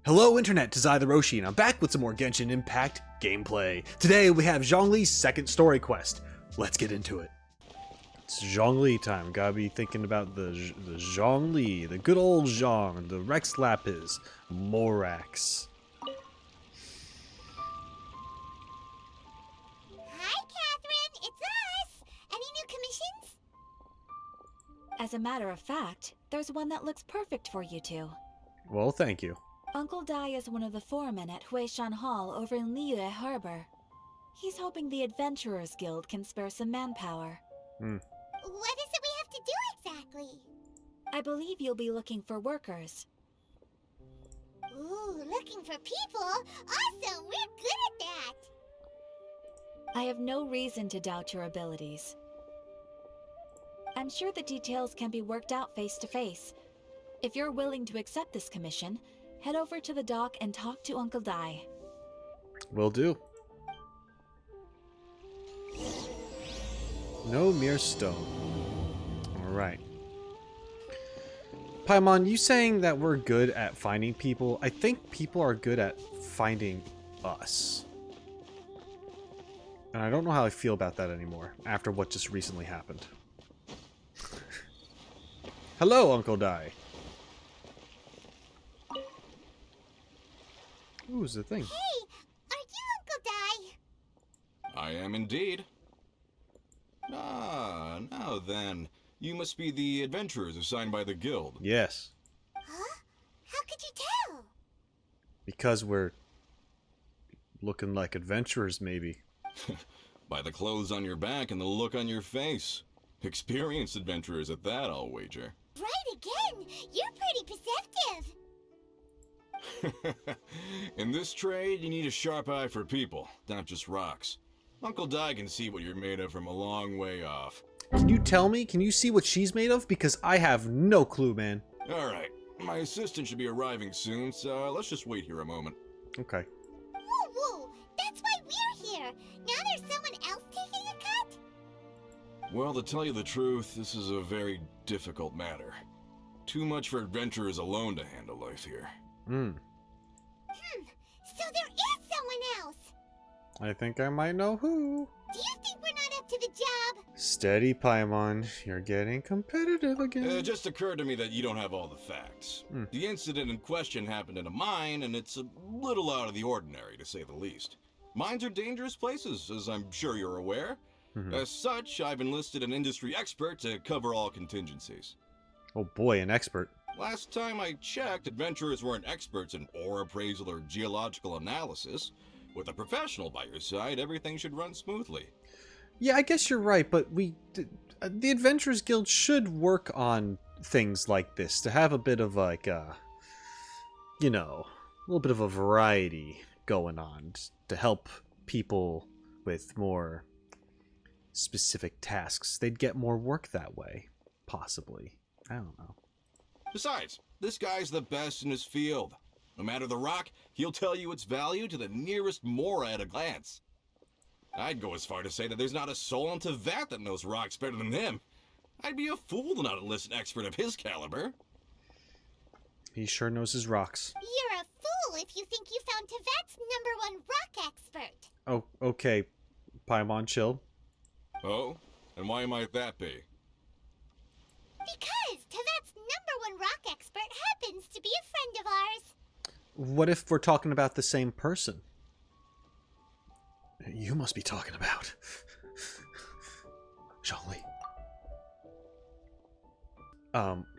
Hello Internet, tis I TheRoschi, and I'm back with some more Genshin Impact gameplay. Today we have Zhongli's second story quest. Let's get into it. It's Zhongli time. Gotta be thinking about the Zhongli, the good old Zhong, the Rex Lapis, Morax. Hi, Catherine. It's us. Any new commissions? As a matter of fact, there's one that looks perfect for you two. Well, thank you. Uncle Dai is one of the foremen at Huishan Hall over in Liyue Harbor. He's hoping the Adventurers Guild can spare some manpower. What is it we have to do exactly? I believe you'll be looking for workers. Ooh, looking for people? Awesome! We're good at that! I have no reason to doubt your abilities. I'm sure the details can be worked out face to face. If you're willing to accept this commission, head over to the dock and talk to Uncle Dai. Will do. No mere stone. Alright. Paimon, you saying that we're good at finding people? I think people are good at finding us. And I don't know how I feel about that anymore, after what just recently happened. Hello, Uncle Dai. Ooh, is the thing. Hey, are you Uncle Dai? I am indeed. Ah, now then. You must be the adventurers assigned by the guild. Yes. Huh? How could you tell? Because we're looking like adventurers, maybe. By the clothes on your back and the look on your face. Experienced adventurers at that, I'll wager. Right again! You're pretty perceptive! In this trade, you need a sharp eye for people, not just rocks. Uncle Dai can see what you're made of from a long way off. Can you tell me? Can you see what she's made of? Because I have no clue, man. Alright, my assistant should be arriving soon, so let's just wait here a moment. Okay. Whoa, whoa! That's why we're here! Now there's someone else taking a cut? Well, to tell you the truth, this is a very difficult matter. Too much for adventurers alone to handle life here. So there is someone else! I think I might know who. Do you think we're not up to the job? Steady, Paimon. You're getting competitive again. It just occurred to me that you don't have all the facts. The incident in question happened in a mine, and it's a little out of the ordinary, to say the least. Mines are dangerous places, as I'm sure you're aware. As such, I've enlisted an industry expert to cover all contingencies. Oh boy, an expert. Last time I checked, adventurers weren't experts in ore appraisal or geological analysis. With a professional by your side, everything should run smoothly. Yeah, I guess you're right, but the Adventurers Guild should work on things like this to have a bit of like, you know, a little bit of a variety going on to help people with more specific tasks. They'd get more work that way, possibly. I don't know. Besides, this guy's the best in his field. No matter the rock, he'll tell you its value to the nearest mora at a glance. I'd go as far to say that there's not a soul on Tevat that knows rocks better than him. I'd be a fool to not enlist an expert of his caliber. He sure knows his rocks. You're a fool if you think you found Tevat's #1 rock expert. Oh, okay. Paimon, chill. Oh? And why might that be? Because Tevat's #1 rock expert happens to be a friend of ours. What if we're talking about the same person? You must be talking about Zhongli.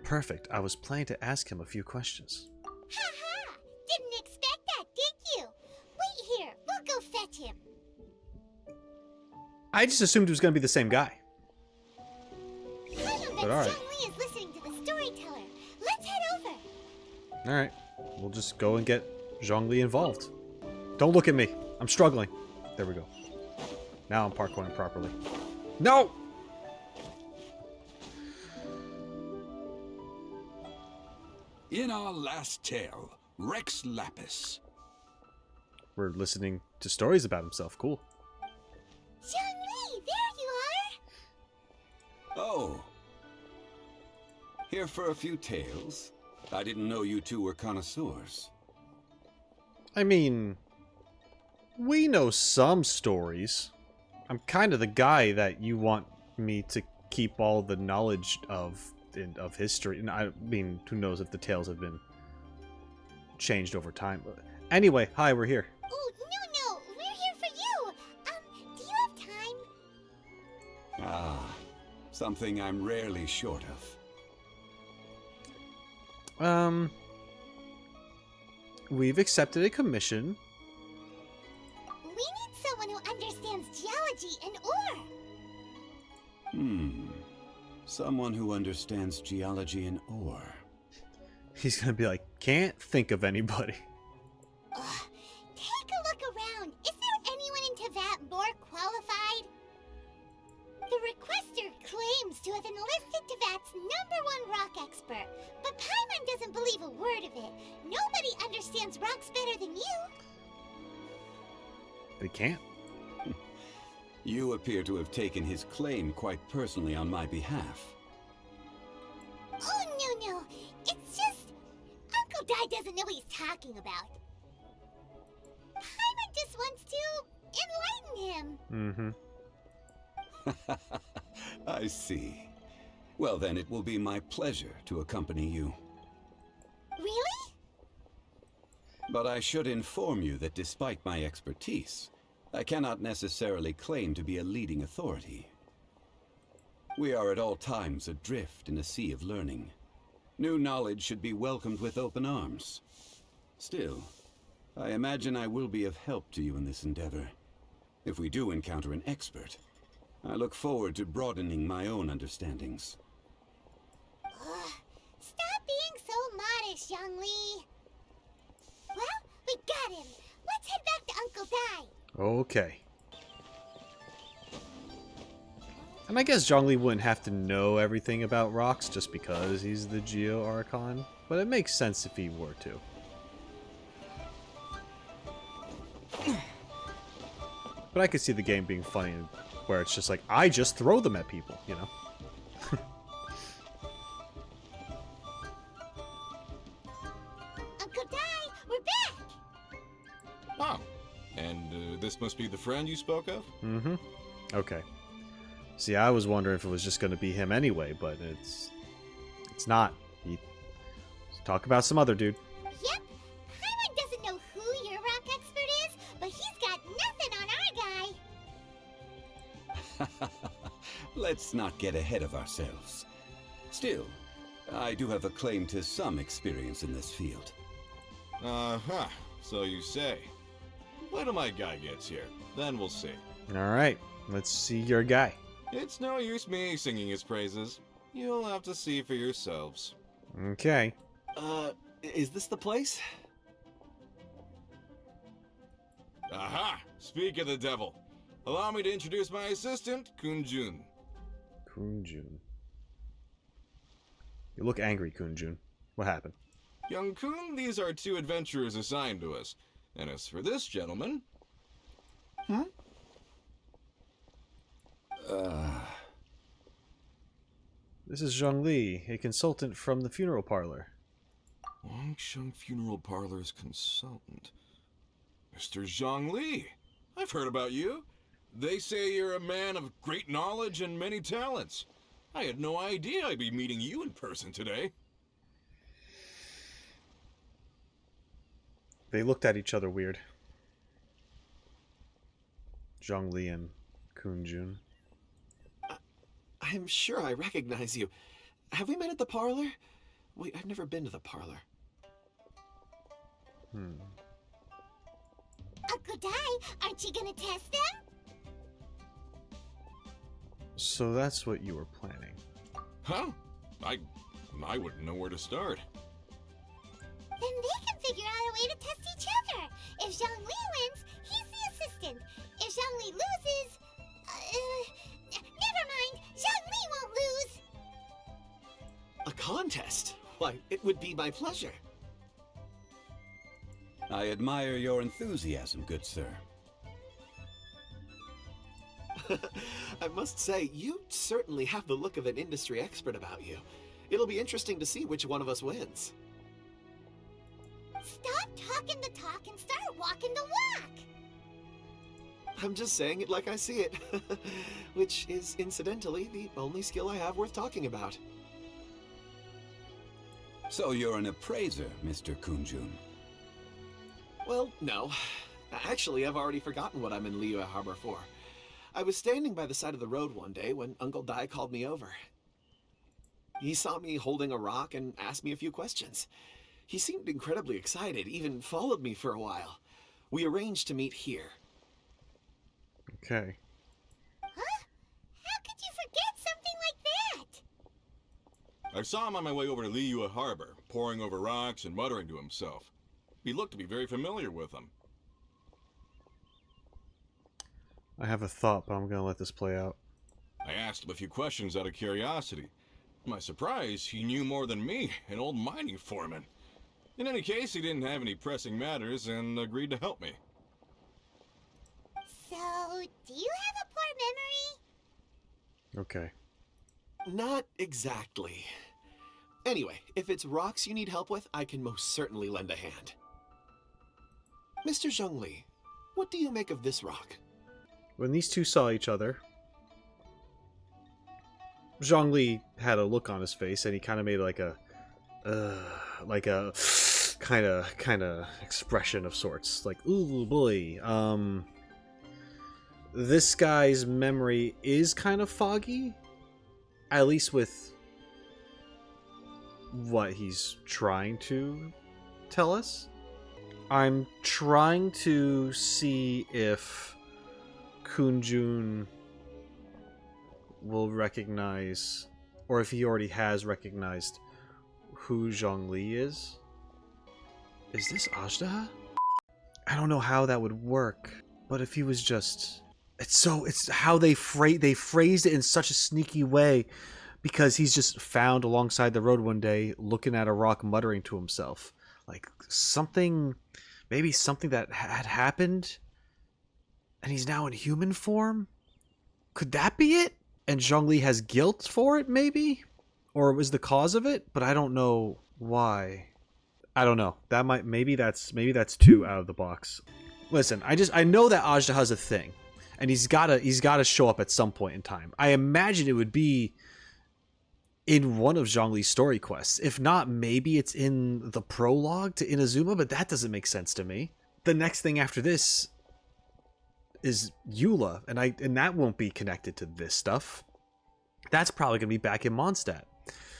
Perfect. I was planning to ask him a few questions. Ha! Didn't expect that, did you? Wait here. We'll go fetch him. I just assumed it was going to be the same guy. I don't bet But all right. Zhongli is listening to the storyteller. Let's head over. Alright. We'll just go and get Zhongli involved. Don't look at me. I'm struggling. There we go. Now I'm parkouring properly. No! In our last tale, Rex Lapis. We're listening to stories about himself. Cool. Zhongli, there you are. Oh. Here for a few tales? I didn't know you two were connoisseurs. I mean, we know some stories. I'm kind of the guy that you want me to keep all the knowledge of history. And I mean, who knows if the tales have been changed over time. Anyway, hi, we're here. Oh, no, we're here for you. Do you have time? Ah, something I'm rarely short of. We've accepted a commission. We need someone who understands geology and ore. Someone who understands geology and ore. He's gonna be like, can't think of anybody. Ugh. Take a look around. Is there anyone in Teyvat more qualified? The requester claims to have enlisted Teyvat's #1 rock expert, but Paimon doesn't believe a word of it. Nobody understands rocks better than you. They can't. You appear to have taken his claim quite personally on my behalf. Oh, no. It's just... Uncle Dai doesn't know what he's talking about. Paimon just wants to enlighten him. I see. Well then, it will be my pleasure to accompany you. Really? But I should inform you that despite my expertise, I cannot necessarily claim to be a leading authority. We are at all times adrift in a sea of learning. New knowledge should be welcomed with open arms. Still, I imagine I will be of help to you in this endeavor. If we do encounter an expert, I look forward to broadening my own understandings. Ugh. Stop being so modest, Zhongli. Well, we got him. Let's head back to Uncle Dai. Okay. And I guess Zhongli wouldn't have to know everything about rocks just because he's the Geo Archon, but it makes sense if he were to. But I could see the game being funny where it's just like, I just throw them at people, you know? Uncle Dai, we're back! Oh, and this must be the friend you spoke of? Mm-hmm. Okay. See, I was wondering if it was just going to be him anyway, but it's not. Talk about some other dude. Yep. Paimon doesn't know who your rock expert is, but he's got nothing on our guy. Let's not get ahead of ourselves. Still, I do have a claim to some experience in this field. Uh-huh, so you say. Wait till my guy gets here, then we'll see. Alright, let's see your guy. It's no use me singing his praises. You'll have to see for yourselves. Okay. Is this the place? Aha! Speak of the devil. Allow me to introduce my assistant, Kunjun. Kunjun. You look angry, Kunjun. What happened? Young Kun, these are 2 adventurers assigned to us. And as for this gentleman... This is Zhongli, a consultant from the funeral parlor. Wangsheng Funeral Parlor's consultant. Mr. Zhongli, I've heard about you. They say you're a man of great knowledge and many talents. I had no idea I'd be meeting you in person today. They looked at each other weird. Zhongli and Kunjun. I'm sure I recognize you. Have we met at the parlor? Wait, I've never been to the parlor. Uncle Dai, aren't you gonna test them? So that's what you were planning. Huh? I wouldn't know where to start. Then they can figure out a way to test each other. If Zhongli wins, he's the assistant. If Zhongli loses... never mind. Zhongli won't lose. A contest? Why, it would be my pleasure. I admire your enthusiasm, good sir. I must say, you certainly have the look of an industry expert about you. It'll be interesting to see which one of us wins. Stop talking walking the talk and start walking the walk. I'm just saying it like I see it. Which is, incidentally, the only skill I have worth talking about. So you're an appraiser, Mr. Kunjun. Well, no. Actually, I've already forgotten what I'm in Liyue Harbor for. I was standing by the side of the road one day when Uncle Dai called me over. He saw me holding a rock and asked me a few questions. He seemed incredibly excited, even followed me for a while. We arranged to meet here. Okay. Huh? How could you forget something like that? I saw him on my way over to Liyue Harbor, poring over rocks and muttering to himself. He looked to be very familiar with them. I have a thought, but I'm gonna let this play out. I asked him a few questions out of curiosity. To my surprise, he knew more than me, an old mining foreman. In any case, he didn't have any pressing matters and agreed to help me. So, do you have a poor memory? Okay. Not exactly. Anyway, if it's rocks you need help with, I can most certainly lend a hand. Mr. Zhongli, what do you make of this rock? When these two saw each other, Zhongli had a look on his face, and he kind of made like a kind of expression of sorts, like, ooh boy. This guy's memory is kind of foggy, at least with what he's trying to tell us. I'm trying to see if Kunjun will recognize, or if he already has recognized, who Zhongli is. Is this Azhdaha? I don't know how that would work, but if he was just... It's how they phrased it in such a sneaky way, because he's just found alongside the road one day, looking at a rock, muttering to himself. Like, maybe something that had happened, and he's now in human form? Could that be it? And Zhongli has guilt for it, maybe? Or was the cause of it? But I don't know why. I don't know. Maybe that's too out of the box. Listen, I know that Azhdaha's a thing, and he's gotta show up at some point in time. I imagine it would be in one of Zhongli's story quests. If not, maybe it's in the prologue to Inazuma, but that doesn't make sense to me. The next thing after this is Eula, and that won't be connected to this stuff. That's probably gonna be back in Mondstadt.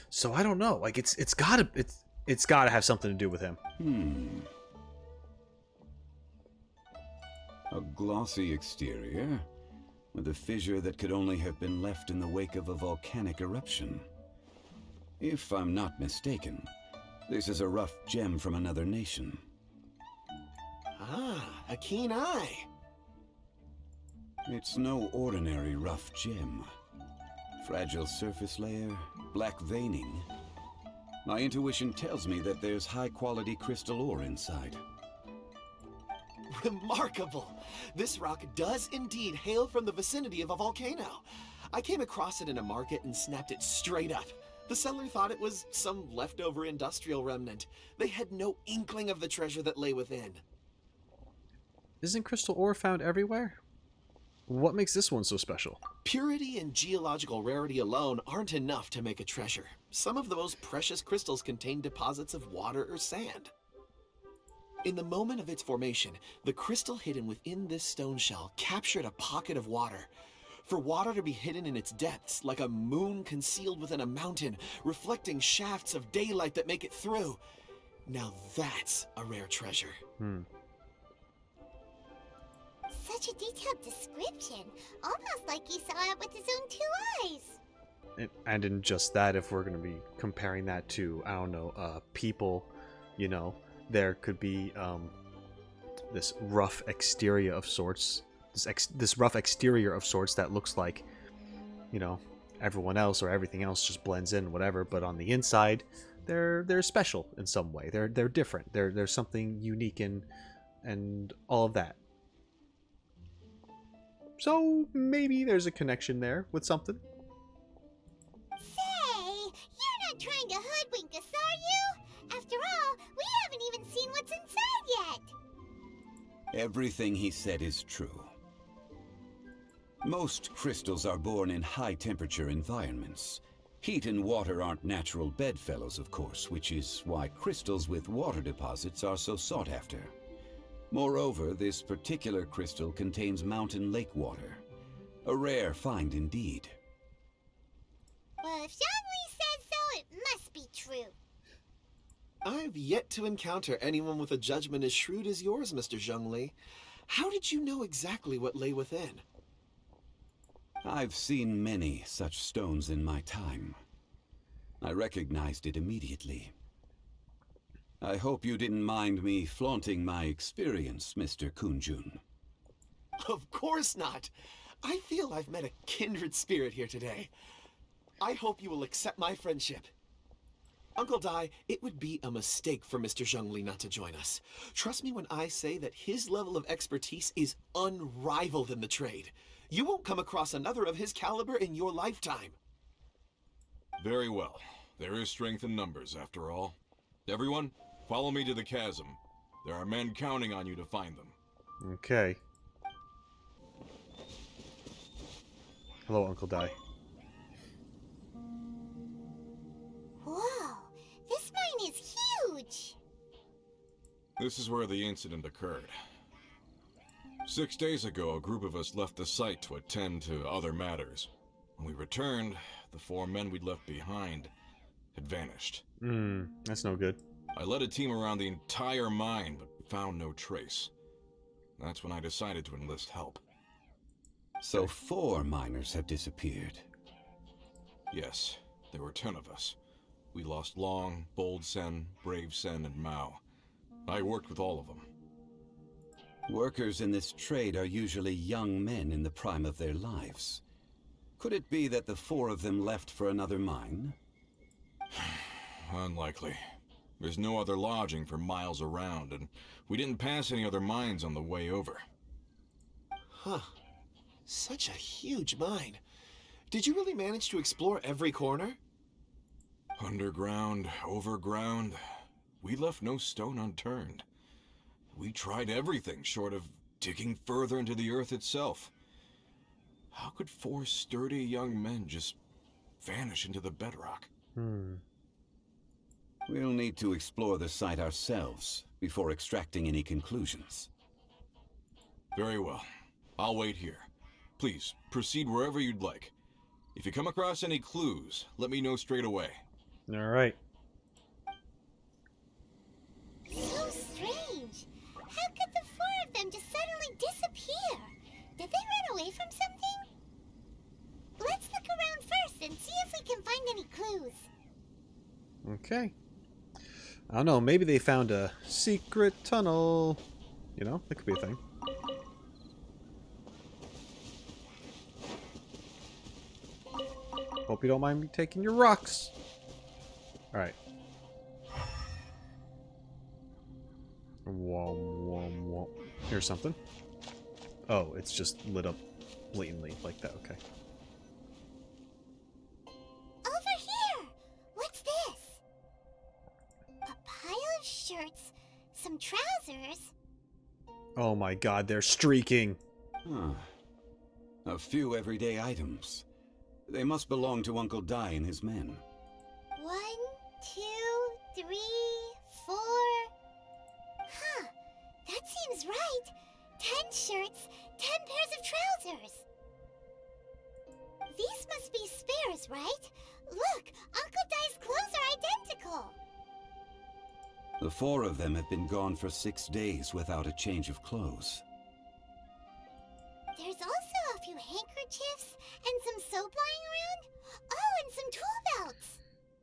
So I don't know. Like, it's gotta have something to do with him. A glossy exterior, with a fissure that could only have been left in the wake of a volcanic eruption. If I'm not mistaken, this is a rough gem from another nation. Ah, a keen eye. It's no ordinary rough gem. Fragile surface layer, black veining. My intuition tells me that there's high-quality crystal ore inside. Remarkable! This rock does indeed hail from the vicinity of a volcano. I came across it in a market and snapped it straight up. The seller thought it was some leftover industrial remnant. They had no inkling of the treasure that lay within. Isn't crystal ore found everywhere? What makes this one so special? Purity and geological rarity alone aren't enough to make a treasure. Some of the most precious crystals contain deposits of water or sand. In the moment of its formation, the crystal hidden within this stone shell captured a pocket of water. For water to be hidden in its depths, like a moon concealed within a mountain, reflecting shafts of daylight that make it through. Now that's a rare treasure. Such a detailed description, almost like he saw it with his own 2 eyes. And in just that, if we're going to be comparing that to, I don't know, people, you know, there could be this rough exterior of sorts, this rough exterior of sorts that looks like, you know, everyone else or everything else just blends in, whatever. But on the inside, they're special in some way. They're different. There's something unique and all of that. So maybe there's a connection there with something. Say, you're not trying to hoodwink us, are you? After all, we haven't even seen what's inside yet. Everything he said is true. Most crystals are born in high-temperature environments. Heat and water aren't natural bedfellows, of course, which is why crystals with water deposits are so sought after. Moreover, this particular crystal contains mountain lake water. A rare find indeed. Well, if Zhongli says so, it must be true. I've yet to encounter anyone with a judgment as shrewd as yours, Mr. Zhongli. How did you know exactly what lay within? I've seen many such stones in my time. I recognized it immediately. I hope you didn't mind me flaunting my experience, Mr. Kunjun. Of course not. I feel I've met a kindred spirit here today. I hope you will accept my friendship. Uncle Dai, it would be a mistake for Mr. Zhongli not to join us. Trust me when I say that his level of expertise is unrivaled in the trade. You won't come across another of his caliber in your lifetime. Very well. There is strength in numbers, after all. Everyone, follow me to the chasm. There are men counting on you to find them. Okay. Hello, Uncle Dai. Whoa, this mine is huge! This is where the incident occurred. 6 days ago, a group of us left the site to attend to other matters. When we returned, the 4 men we'd left behind had vanished. That's no good. I led a team around the entire mine, but found no trace. That's when I decided to enlist help. So 4 miners have disappeared. Yes, there were 10 of us. We lost Long, Bold Sen, Brave Sen, and Mao. I worked with all of them. Workers in this trade are usually young men in the prime of their lives. Could it be that the 4 of them left for another mine? Unlikely. There's no other lodging for miles around, and we didn't pass any other mines on the way over. Huh. Such a huge mine. Did you really manage to explore every corner? Underground, overground, we left no stone unturned. We tried everything short of digging further into the earth itself. How could 4 sturdy young men just vanish into the bedrock? We'll need to explore the site ourselves before extracting any conclusions. Very well. I'll wait here. Please, proceed wherever you'd like. If you come across any clues, let me know straight away. Alright. So strange. How could the 4 of them just suddenly disappear? Did they run away from something? Let's look around first and see if we can find any clues. Okay. I don't know, maybe they found a secret tunnel. You know, that could be a thing. Hope you don't mind me taking your rocks. Alright. Here's something. Oh, it's just lit up blatantly like that, okay. Over here! What's this? A pile of shirts, some trousers. Oh my god, they're streaking! Huh. A few everyday items. They must belong to Uncle Dai and his men. 1, 2, 3, 4. Huh, that seems right. 10 shirts, 10 pairs of trousers. These must be spares, right? Look, Uncle Dai's clothes are identical. The 4 of them have been gone for 6 days without a change of clothes. There's also a few handkerchiefs and some soap lying around. Oh, and some tool belts.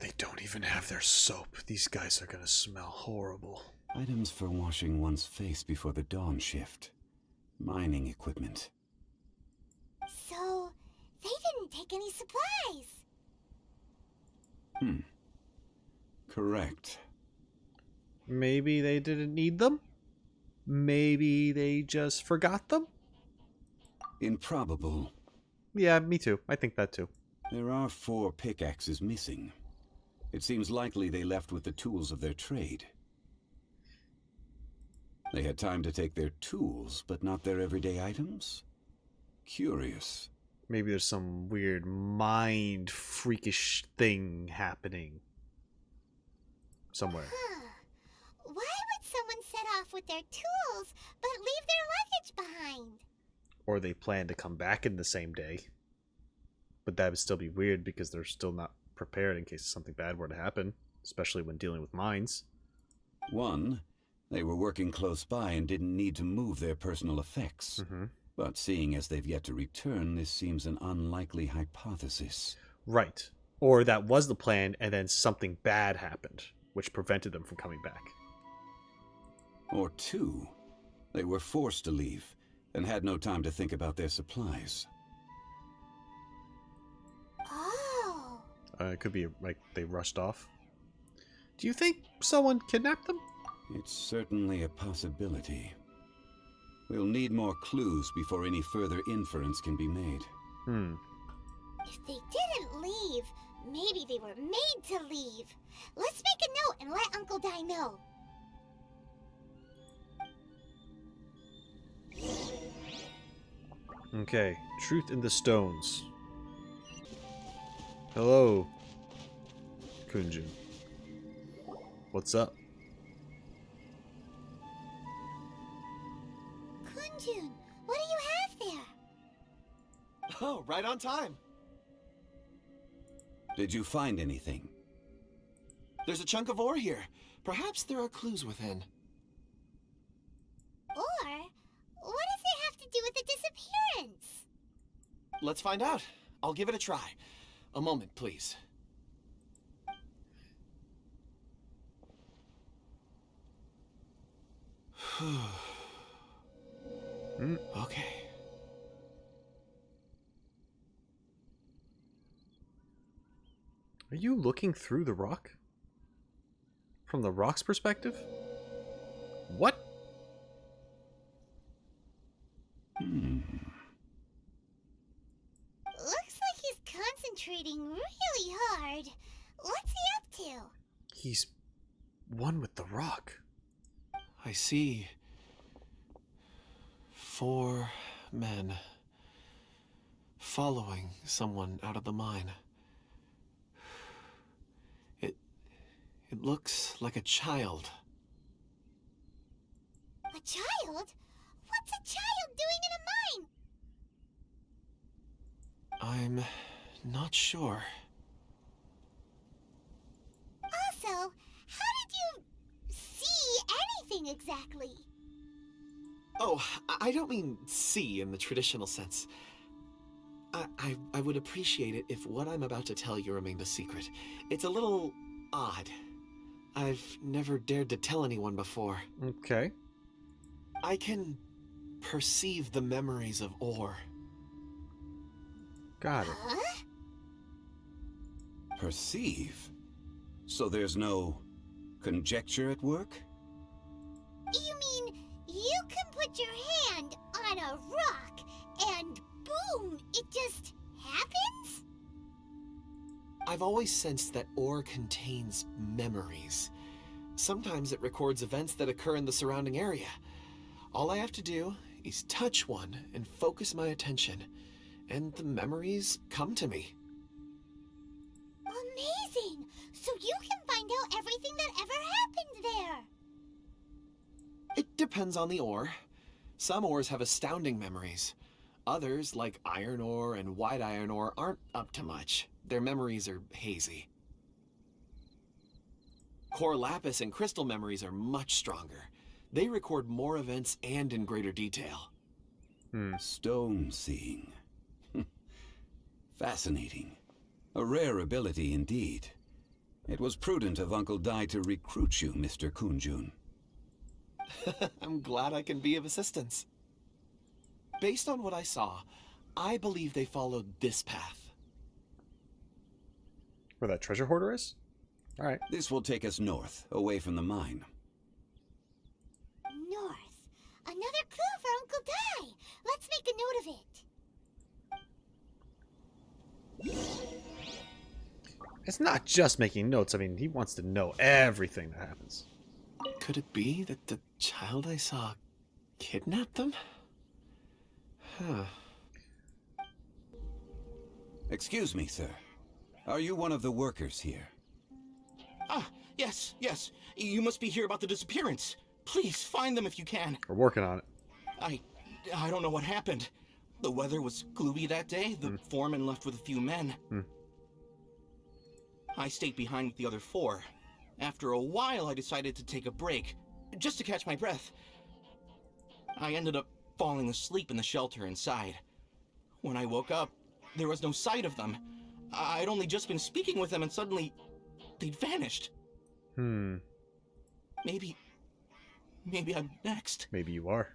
They don't even have their soap. These guys are gonna smell horrible. Items for washing one's face before the dawn shift. Mining equipment. So, they didn't take any supplies. Correct. Maybe they didn't need them? Maybe they just forgot them? Improbable. Yeah, me too. I think that too. There are 4 pickaxes missing. It seems likely they left with the tools of their trade. They had time to take their tools, but not their everyday items? Curious. Maybe there's some weird mind freakish thing happening somewhere. Huh. Why would someone set off with their tools but leave their luggage behind? Or they plan to come back in the same day. But that would still be weird because they're still not prepared in case something bad were to happen, especially when dealing with mines. One, they were working close by and didn't need to move their personal effects. But seeing as they've yet to return, this seems an unlikely hypothesis. Right. Or that was the plan and then something bad happened, which prevented them from coming back. Or two, they were forced to leave and had no time to think about their supplies. Oh. It could be like they rushed off. Do you think someone kidnapped them? It's certainly a possibility. We'll need more clues before any further inference can be made. If they didn't leave, maybe they were made to leave. Let's make a note and let Uncle Dai know. Okay, truth in the stones. Hello, Kunjun. What's up? Kunjun, what do you have there? Oh, right on time. Did you find anything? There's a chunk of ore here. Perhaps there are clues within. Or, what does it have to do with the disappearance? Let's find out. I'll give it a try. A moment, please. Okay. Are you looking through the rock? From the rock's perspective? What? Looks like he's concentrating really hard. What's he up to? He's one with the rock. I see 4 men following someone out of the mine. It looks like a child. A child? What's a child doing in a mine? I'm not sure. Also, how did you see anything exactly? Oh, I don't mean see in the traditional sense. I would appreciate it if what I'm about to tell you remained a secret. It's a little odd. I've never dared to tell anyone before. Okay. I can perceive the memories of ore. Got it. Huh? Perceive? So there's no conjecture at work? You mean you can put your hand on a rock and boom, it just happens? I've always sensed that ore contains memories. Sometimes it records events that occur in the surrounding area. All I have to do is touch one and focus my attention, and the memories come to me. Amazing! So you can find out everything that ever happened there. It depends on the ore. Some ores have astounding memories. Others, like iron ore and white iron ore, aren't up to much. Their memories are hazy. Core lapis and crystal memories are much stronger. They record more events and in greater detail. Stone seeing. Fascinating. A rare ability indeed. It was prudent of Uncle Dai to recruit you, Mr. Kunjun. I'm glad I can be of assistance. Based on what I saw, I believe they followed this path. Where that treasure hoarder is? Alright. This will take us north, away from the mine. North. Another clue for Uncle Dai. Let's make a note of it. It's not just making notes. I mean, he wants to know everything that happens. Could it be that the child child I saw kidnap them? Huh. Excuse me, sir. Are you one of the workers here? Ah, yes, yes. You must be here about the disappearance. Please find them if you can. We're working on it. I don't know what happened. The weather was gloomy that day. The foreman left with a few men. I stayed behind with the other 4. After a while, I decided to take a break, just to catch my breath. I ended up falling asleep in the shelter inside. When I woke up, there was no sight of them. I'd only just been speaking with them and suddenly they'd vanished. Maybe I'm next. Maybe you are.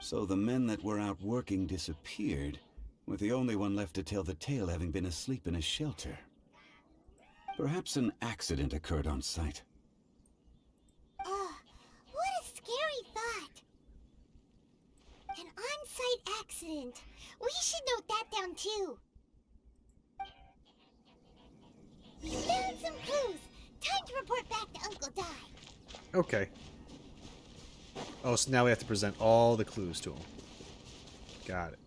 So the men that were out working disappeared, with the only one left to tell the tale having been asleep in a shelter. Perhaps an accident occurred on site. What a scary thought. An on-site accident. We should note that down too. We found some clues. Time to report back to Uncle Di. Okay. Oh, so now we have to present all the clues to him. Got it.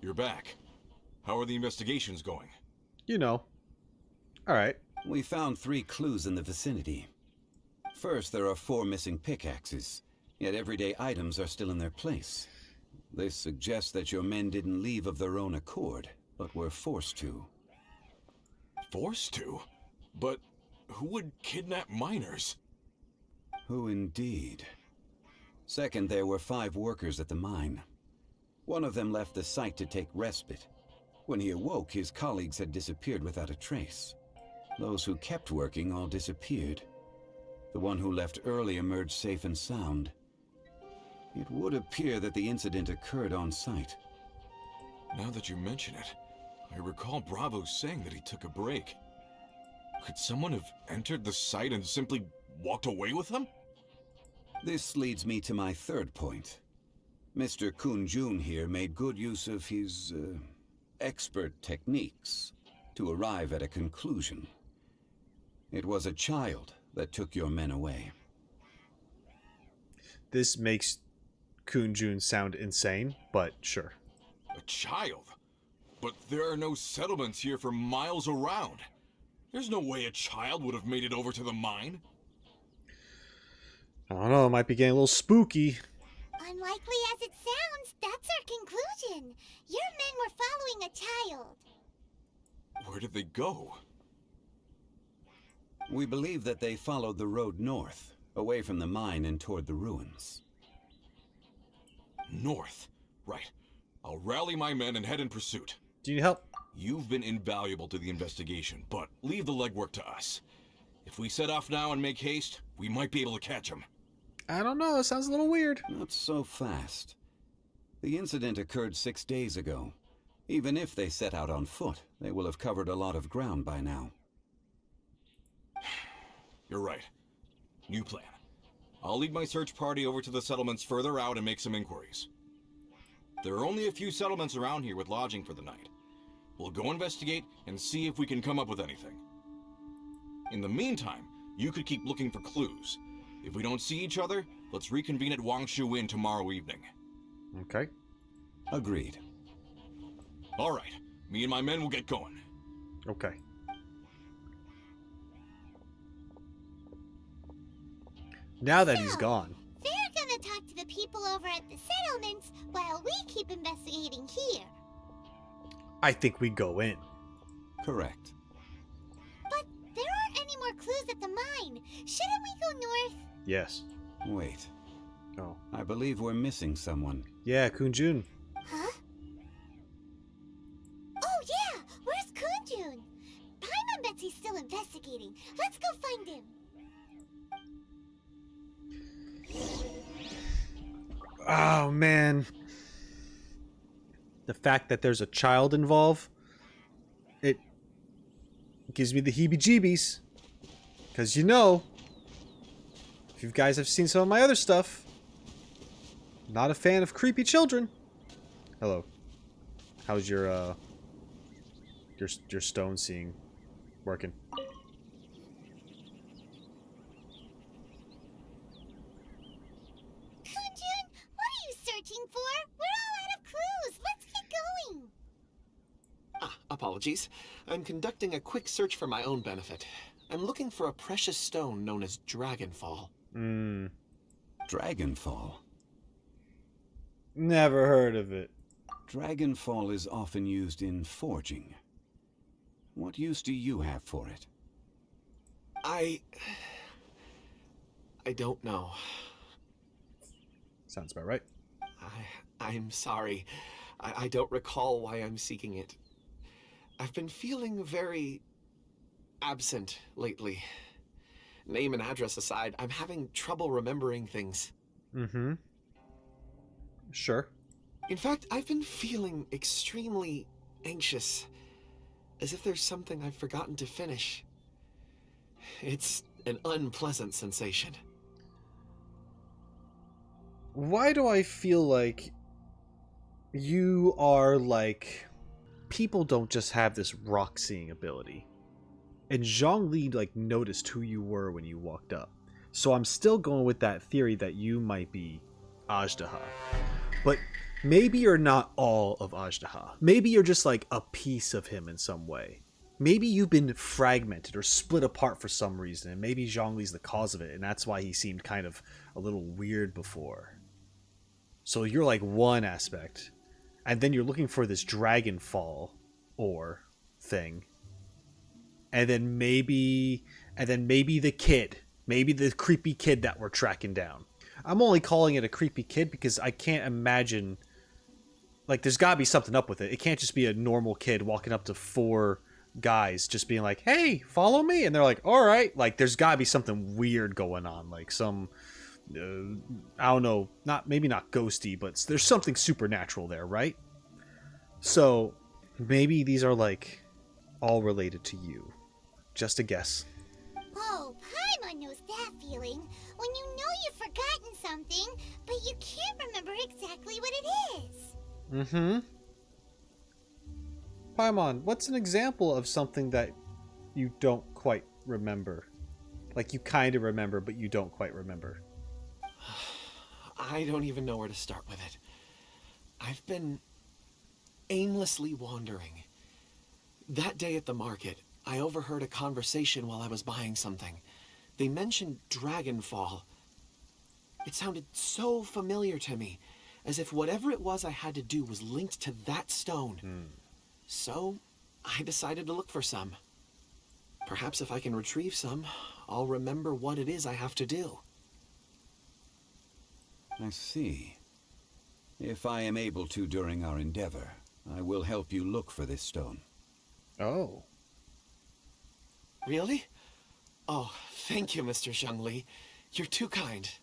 You're back. How are the investigations going? You know. Alright. We found 3 clues in the vicinity. First, there are 4 missing pickaxes, yet everyday items are still in their place. This suggests that your men didn't leave of their own accord, but were forced to. Forced to? But who would kidnap miners? Who indeed? Second, there were 5 workers at the mine. One of them left the site to take respite. When he awoke, his colleagues had disappeared without a trace. Those who kept working all disappeared. The one who left early emerged safe and sound. It would appear that the incident occurred on site. Now that you mention it, I recall Bravo saying that he took a break. Could someone have entered the site and simply walked away with them? This leads me to my 3rd point. Mr. Kun-jun here made good use of his, expert techniques to arrive at a conclusion. It was a child that took your men away. This makes Kun-jun sound insane, but sure. A child? But there are no settlements here for miles around. There's no way a child would have made it over to the mine. I don't know, it might be getting a little spooky. Unlikely as it sounds, that's our conclusion. Your men were following a child. Where did they go? We believe that they followed the road north, away from the mine and toward the ruins. North. Right. I'll rally my men and head in pursuit. Do you need help? You've been invaluable to the investigation, but leave the legwork to us. If we set off now and make haste, we might be able to catch them. I don't know, it sounds a little weird. Not so fast. The incident occurred 6 days ago. Even if they set out on foot, they will have covered a lot of ground by now. You're right. New plan. I'll lead my search party over to the settlements further out and make some inquiries. There are only a few settlements around here with lodging for the night. We'll go investigate and see if we can come up with anything. In the meantime, you could keep looking for clues. If we don't see each other, let's reconvene at Wangshu Inn tomorrow evening. Okay. Agreed. All right. Me and my men will get going. Okay. Now that he's gone. They're gonna talk to the people over at the settlements while we keep investigating here. I think we go in. Correct. But there aren't any more clues at the mine. Shouldn't we go north? Yes. Wait. Oh. I believe we're missing someone. Yeah, Kun-jun. Huh? Oh yeah! Where's Kunjun? Paimon bets he's still investigating. Let's go find him. Oh, man. The fact that there's a child involved, it gives me the heebie-jeebies. Because you know, if you guys have seen some of my other stuff, not a fan of creepy children. Hello. How's your stone seeing working? apologies. I'm conducting a quick search for my own benefit. I'm looking for a precious stone known as Dragonfall. Dragonfall? Never heard of it. Dragonfall is often used in forging. What use do you have for it? I don't know. Sounds about right. I'm sorry. I don't recall why I'm seeking it. I've been feeling very absent lately. Name and address aside, I'm having trouble remembering things. Mm-hmm. Sure. In fact, I've been feeling extremely anxious, as if there's something I've forgotten to finish. It's an unpleasant sensation. Why do I feel like you are like... People don't just have this rock-seeing ability. And Zhongli, like, noticed who you were when you walked up. So I'm still going with that theory that you might be Azhdaha. But maybe you're not all of Azhdaha. Maybe you're just, like, a piece of him in some way. Maybe you've been fragmented or split apart for some reason, and maybe Zhongli's the cause of it, and that's why he seemed kind of a little weird before. So you're like one aspect, and then you're looking for this Dragonfall ore thing. And then maybe the kid. Maybe the creepy kid that we're tracking down. I'm only calling it a creepy kid because I can't imagine... Like, there's gotta be something up with it. It can't just be a normal kid walking up to 4 guys just being like, hey, follow me. And they're like, all right. Like, there's gotta be something weird going on. Like, some... I don't know. Maybe not ghosty, but there's something supernatural there, right? So, maybe these are, like, all related to you. Just a guess. Oh, Paimon knows that feeling. When you know you've forgotten something, but you can't remember exactly what it is. Mm-hmm. Paimon, what's an example of something that you don't quite remember? Like, you kind of remember, but you don't quite remember. I don't even know where to start with it. I've been aimlessly wandering. That day at the market, I overheard a conversation while I was buying something. They mentioned Dragonfall. It sounded so familiar to me, as if whatever it was I had to do was linked to that stone. So, I decided to look for some. Perhaps if I can retrieve some, I'll remember what it is I have to do. I see. If I am able to during our endeavor, I will help you look for this stone. Oh. Really? Oh, thank you, Mr. Zhongli. You're too kind.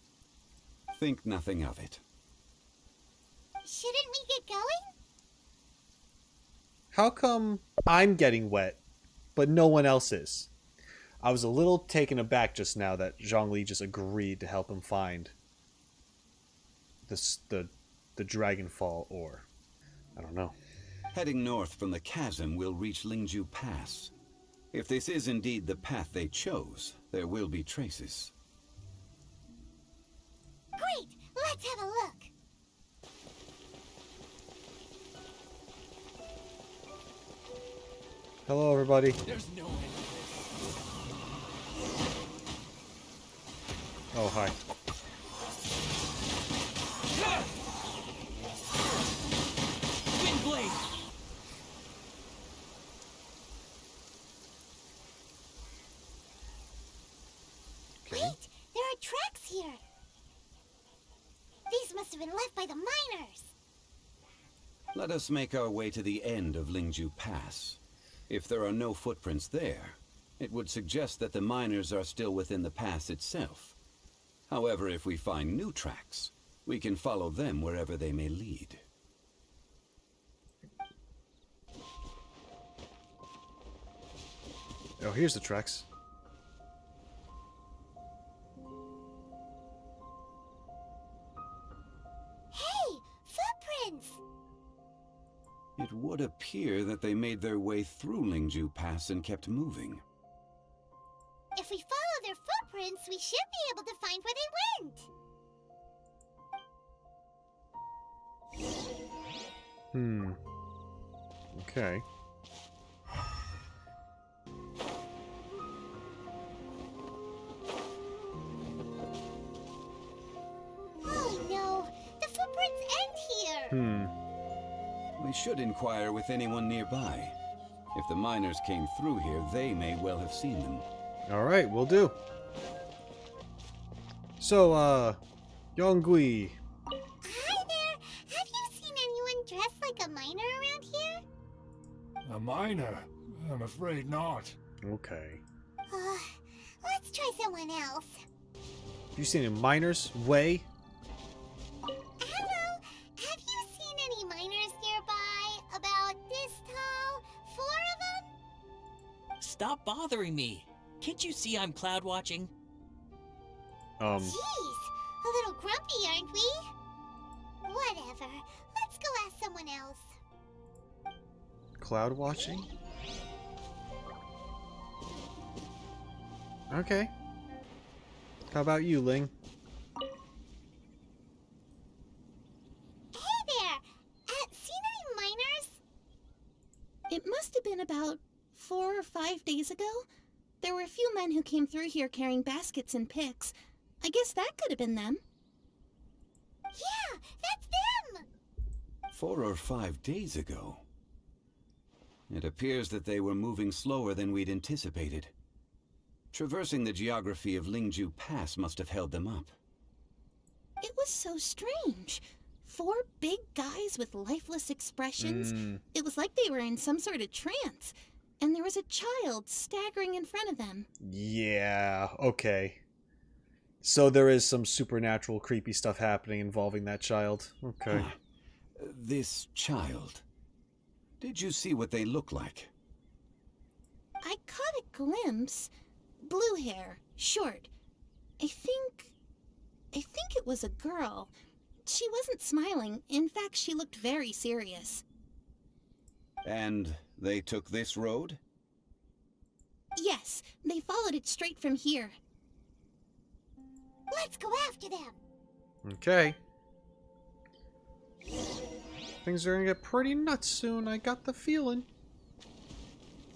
Think nothing of it. Shouldn't we get going? How come I'm getting wet, but no one else is? I was a little taken aback just now that Zhongli just agreed to help him find the Dragonfall ore. I don't know. Heading north from the chasm, we'll reach Lingju Pass. If this is indeed the path they chose, there will be traces. Great! Let's have a look. Hello, everybody. There's no end to this. Oh, hi. Wind blade! Okay. Wait! There are tracks here! These must have been left by the miners! Let us make our way to the end of Lingju Pass. If there are no footprints there, it would suggest that the miners are still within the pass itself. However, if we find new tracks, we can follow them wherever they may lead. Oh, here's the tracks. Hey! Footprints! It would appear that they made their way through Lingju Pass and kept moving. If we follow their footprints, we should be able to find where they went! Okay. We should inquire with anyone nearby. If the miners came through here, they may well have seen them. Alright, will do. So, Zhongli. Hi there! Have you seen anyone dressed like a miner around here? A miner? I'm afraid not. Okay. Let's try someone else. You seen any miners? Way? Hello? Have you seen any miners nearby? About this tall? 4 of them? Stop bothering me. Can't you see I'm cloud watching? Jeez, a little grumpy, aren't we? Whatever. Let's go ask someone else. Cloud watching? Okay. How about you, Ling? Hey there! Seen any miners? It must have been about 4 or 5 days ago. There were a few men who came through here carrying baskets and picks. I guess that could have been them. Yeah, that's them! 4 or 5 days ago. It appears that they were moving slower than we'd anticipated. Traversing the geography of Lingju Pass must have held them up. It was so strange. 4 big guys with lifeless expressions. It was like they were in some sort of trance. And there was a child staggering in front of them. Yeah, okay. So there is some supernatural creepy stuff happening involving that child. Okay. This child. Did you see what they look like? I caught a glimpse. Blue hair, short. I think it was a girl. She wasn't smiling. In fact, she looked very serious. And they took this road? Yes, they followed it straight from here. Let's go after them! Okay. Things are gonna get pretty nuts soon, I got the feeling.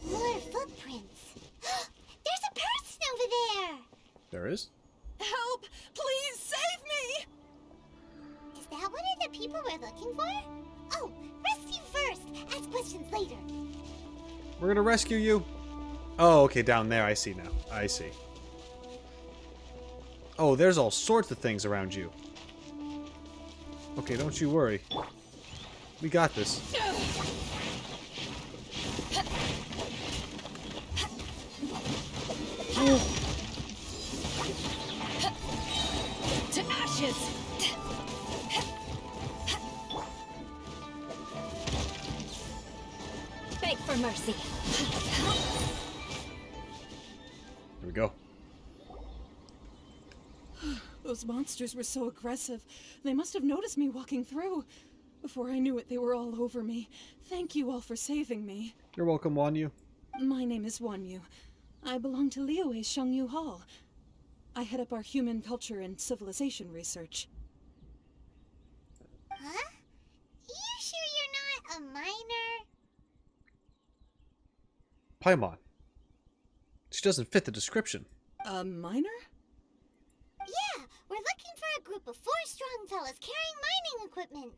More footprints. There's a person over there! There is? Help! Please save me! Is that one of the people we're looking for? Oh, rescue first! Ask questions later. We're gonna rescue you. Oh, okay, down there. I see now. I see. Oh, there's all sorts of things around you. Okay, don't you worry. We got this. To ashes! Beg for mercy. Here we go. Those monsters were so aggressive. They must have noticed me walking through. Before I knew it, they were all over me. Thank you all for saving me. You're welcome, Wanyu. My name is Wanyu. I belong to Liyue's Shangyu Hall. I head up our human culture and civilization research. Huh? You sure you're not a miner? Paimon. She doesn't fit the description. A miner? Yeah, we're looking for a group of 4 strong fellas carrying mining equipment.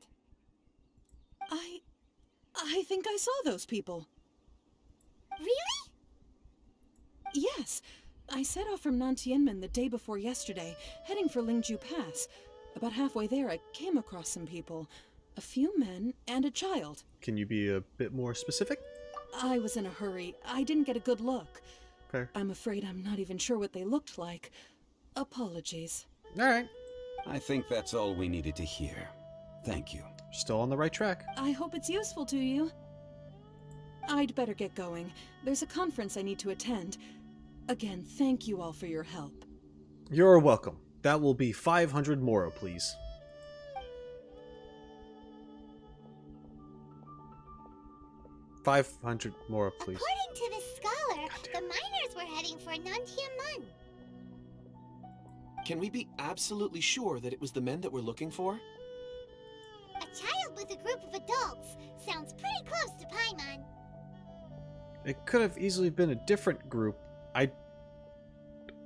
I think I saw those people. Really? Yes. I set off from Nantianmen the day before yesterday, heading for Lingju Pass. About halfway there, I came across some people. A few men and a child. Can you be a bit more specific? I was in a hurry. I didn't get a good look. Fair. I'm afraid I'm not even sure what they looked like. Apologies. Alright. I think that's all we needed to hear. Thank you. Still on the right track. I hope it's useful to you. I'd better get going. There's a conference I need to attend. Again, thank you all for your help. You're welcome. That will be 500 Moro, please. $500 Moro, please. According to this scholar, the miners were heading for Nantianmen. Can we be absolutely sure that it was the men that we're looking for? A child with a group of adults. Sounds pretty close to Paimon. It could have easily been a different group.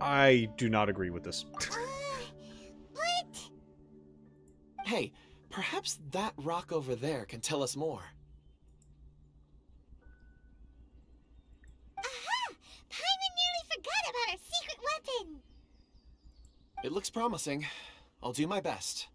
I do not agree with this. What? Hey, Perhaps that rock over there can tell us more. Aha! Paimon nearly forgot about our secret weapon! It looks promising. I'll do my best.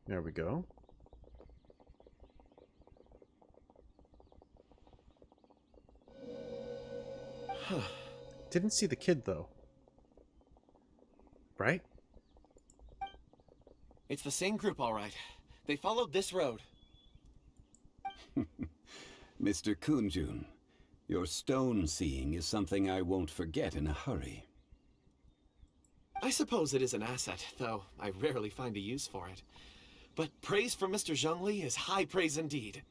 There we go. Didn't see the kid, though. Right? It's the same group, all right. They followed this road. Mr. Kunjun, your stone seeing is something I won't forget in a hurry. I suppose it is an asset, though I rarely find a use for it. But praise from Mr. Zhongli is high praise indeed.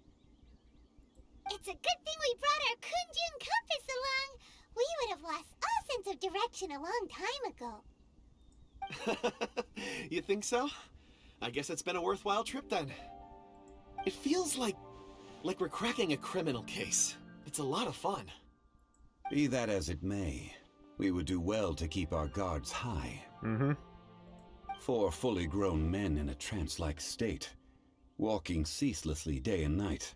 It's a good thing we brought our Kunjun compass along. We would have lost all sense of direction a long time ago. You think so? I guess it's been a worthwhile trip then. It feels like we're cracking a criminal case. It's a lot of fun. Be that as it may, we would do well to keep our guards high. Mm-hmm. 4 fully grown men in a trance-like state, walking ceaselessly day and night,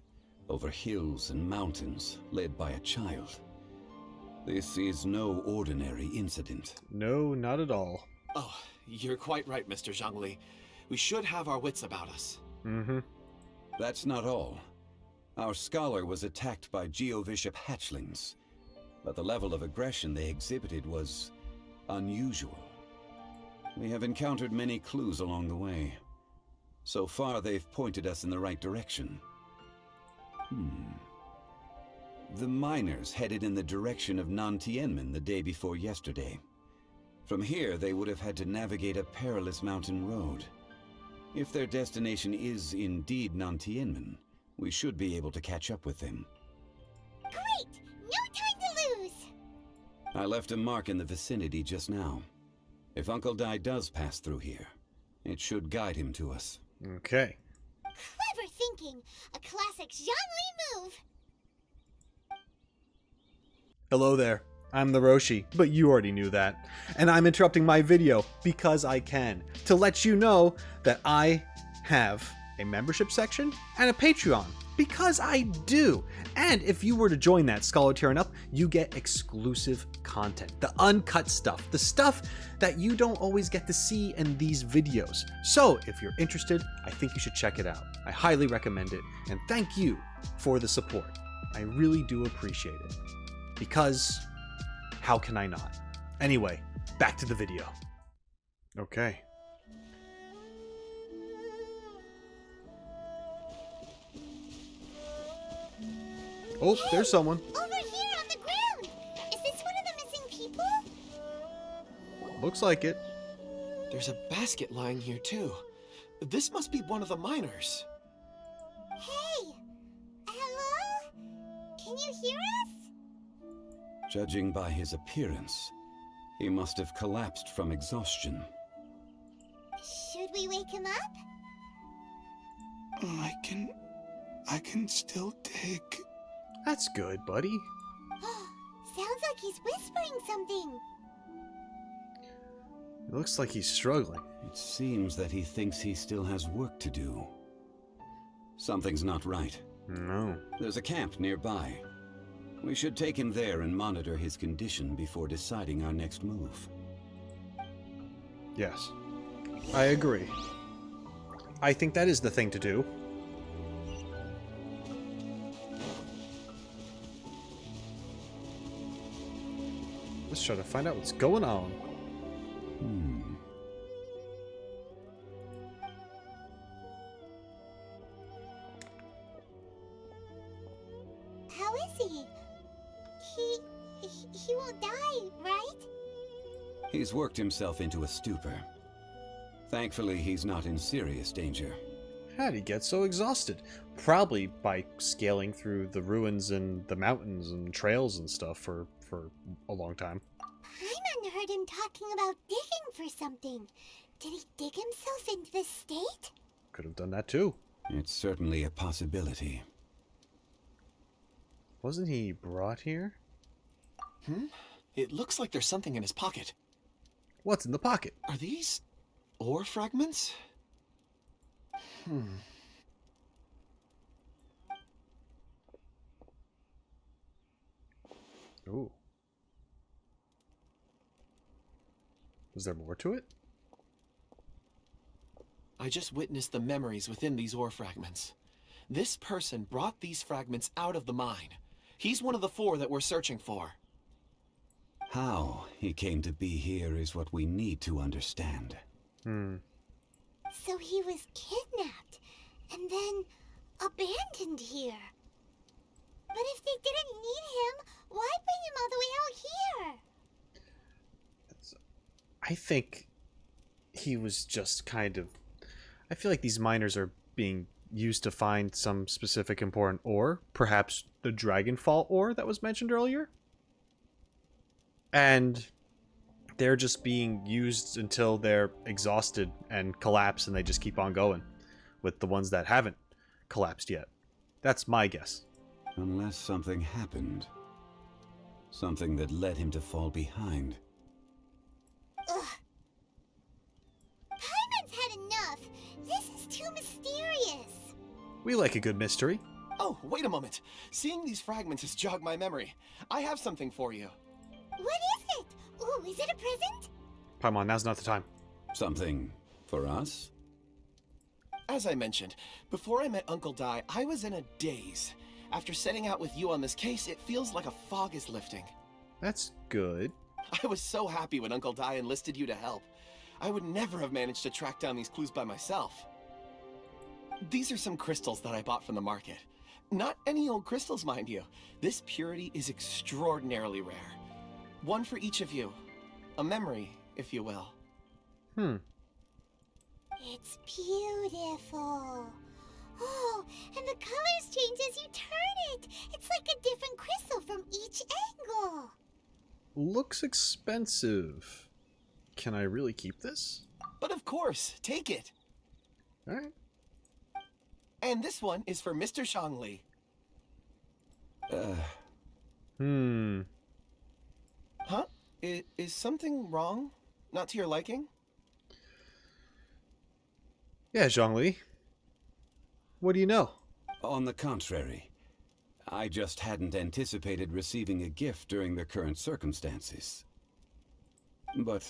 over hills and mountains, led by a child. This is no ordinary incident. No, not at all. Oh, you're quite right, Mr. Zhongli. We should have our wits about us. Mm-hmm. That's not all. Our scholar was attacked by Geovishap hatchlings, but the level of aggression they exhibited was unusual. We have encountered many clues along the way. So far, they've pointed us in the right direction. The miners headed in the direction of Nantianmen the day before yesterday. From here, they would have had to navigate a perilous mountain road. If their destination is indeed Nantianmen, we should be able to catch up with them. Great! No time to lose! I left a mark in the vicinity just now. If Uncle Dai does pass through here, it should guide him to us. Okay. Clever thinking! A classic Zhongli move! Hello there. I'm TheRoschi, but you already knew that. And I'm interrupting my video because I can, to let you know that I have a membership section and a Patreon, because I do. And if you were to join that, Scholar Tier and up, you get exclusive content, the uncut stuff, the stuff that you don't always get to see in these videos. So if you're interested, I think you should check it out. I highly recommend it, and thank you for the support. I really do appreciate it, because how can I not? Anyway, back to the video. Okay. Oh, Hey, there's someone. Over here on the ground! Is this one of the missing people? Looks like it. There's a basket lying here too. This must be one of the miners. Hey! Hello? Can you hear us? Judging by his appearance, he must have collapsed from exhaustion. Should we wake him up? I can still dig. That's good, buddy. Sounds like he's whispering something. It looks like he's struggling. It seems that he thinks he still has work to do. Something's not right. No. There's a camp nearby. We should take him there and monitor his condition before deciding our next move. Yes. I agree. I think that is the thing to do. Let's try to find out what's going on. How is he? He won't die, right? He's worked himself into a stupor. Thankfully, he's not in serious danger. How'd he get so exhausted? Probably by scaling through the ruins and the mountains and trails and stuff for a long time. Paimon heard him talking about digging for something. Did he dig himself into this state? Could have done that too. It's certainly a possibility. Wasn't he brought here? It looks like there's something in his pocket. What's in the pocket? Are these ore fragments? Ooh. Was there more to it? I just witnessed the memories within these ore fragments. This person brought these fragments out of the mine. He's one of the 4 that we're searching for. How he came to be here is what we need to understand. So he was kidnapped and then abandoned here. But if they didn't need him, why bring him all the way out here? I think he was just kind of... I feel like these miners are being used to find some specific important ore. Perhaps the Dragonfall ore that was mentioned earlier. And they're just being used until they're exhausted and collapse, and they just keep on going with the ones that haven't collapsed yet. That's my guess. Unless something happened. Something that led him to fall behind. Ugh. Paimon's had enough. This is too mysterious. We like a good mystery. Oh, wait a moment. Seeing these fragments has jogged my memory. I have something for you. What is it? Ooh, is it a present? Paimon, now's not the time. Something for us? As I mentioned, before I met Uncle Dai, I was in a daze. After setting out with you on this case, it feels like a fog is lifting. That's good. I was so happy when Uncle Dai enlisted you to help. I would never have managed to track down these clues by myself. These are some crystals that I bought from the market. Not any old crystals, mind you. This purity is extraordinarily rare. One for each of you. A memory, if you will. It's beautiful. Oh, and the colors change as you turn it. It's like a different crystal from each angle. Looks expensive. Can I really keep this? But of course, take it. Alright. And this one is for Mr. Zhongli. Huh? Is something wrong? Not to your liking? Yeah, Zhongli. What do you know? On the contrary, I just hadn't anticipated receiving a gift during the current circumstances. But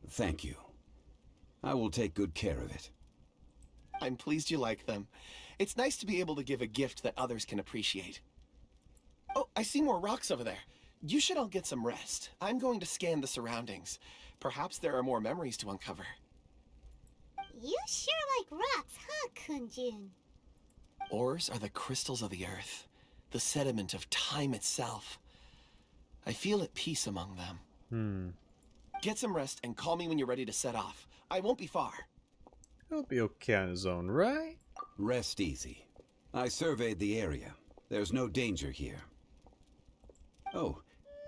thank you. I will take good care of it. I'm pleased you like them. It's nice to be able to give a gift that others can appreciate. Oh, I see more rocks over there. You should all get some rest. I'm going to scan the surroundings. Perhaps there are more memories to uncover. You sure like rocks, huh, Kunjun? Ores are the crystals of the earth, the sediment of time itself. I feel at peace among them. Get some rest and call me when you're ready to set off. I won't be far. He'll be okay on his own, right? Rest easy. I surveyed the area. There's no danger here. Oh,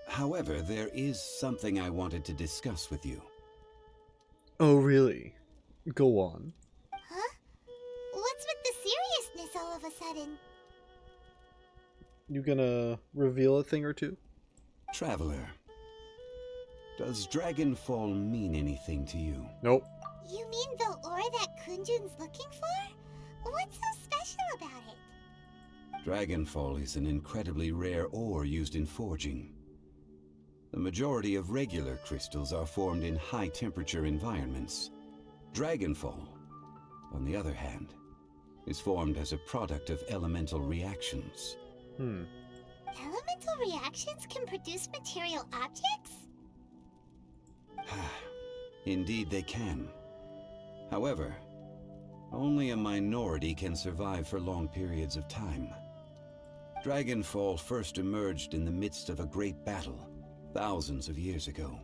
however, there is something I wanted to discuss with you. Oh, really? Go on. Huh? What's with the seriousness all of a sudden? You gonna reveal a thing or two? Traveler, does Dragonfall mean anything to you? Nope. You mean the ore that Kunjun's looking for? What's so special about it? Dragonfall is an incredibly rare ore used in forging. The majority of regular crystals are formed in high-temperature environments. Dragonfall, on the other hand, is formed as a product of elemental reactions. Elemental reactions can produce material objects? Indeed they can. However, only a minority can survive for long periods of time. Dragonfall first emerged in the midst of a great battle, thousands of years ago.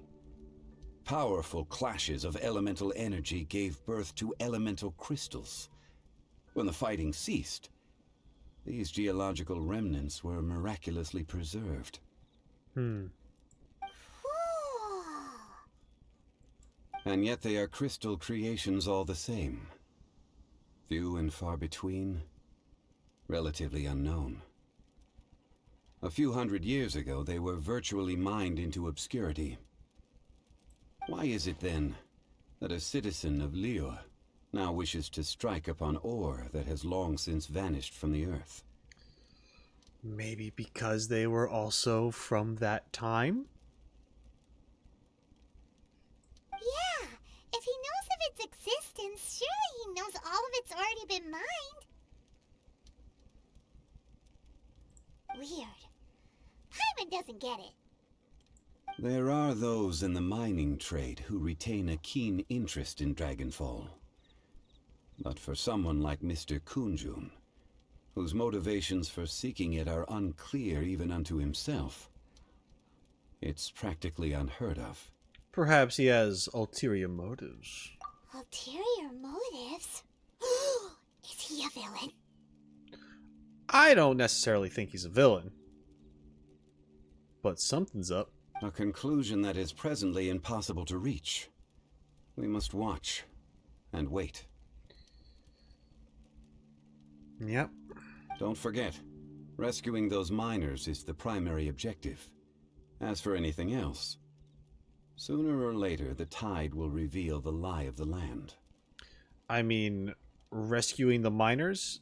Powerful clashes of elemental energy gave birth to elemental crystals. When the fighting ceased, these geological remnants were miraculously preserved. Cool. And yet they are crystal creations all the same. Few and far between, relatively unknown. A few hundred years ago, they were virtually mined into obscurity. Why is it, then, that a citizen of Liyue now wishes to strike upon ore that has long since vanished from the earth? Maybe because they were also from that time? Yeah, if he knows of its existence, surely he knows all of it's already been mined. Weird. Paimon doesn't get it. There are those in the mining trade who retain a keen interest in Dragonfall. But for someone like Mr. Kunjun, whose motivations for seeking it are unclear even unto himself, it's practically unheard of. Perhaps he has ulterior motives. Ulterior motives? Is he a villain? I don't necessarily think he's a villain. But something's up. A conclusion that is presently impossible to reach. We must watch and wait. Yep. Don't forget, rescuing those miners is the primary objective. As for anything else, sooner or later the tide will reveal the lie of the land. I mean, rescuing the miners?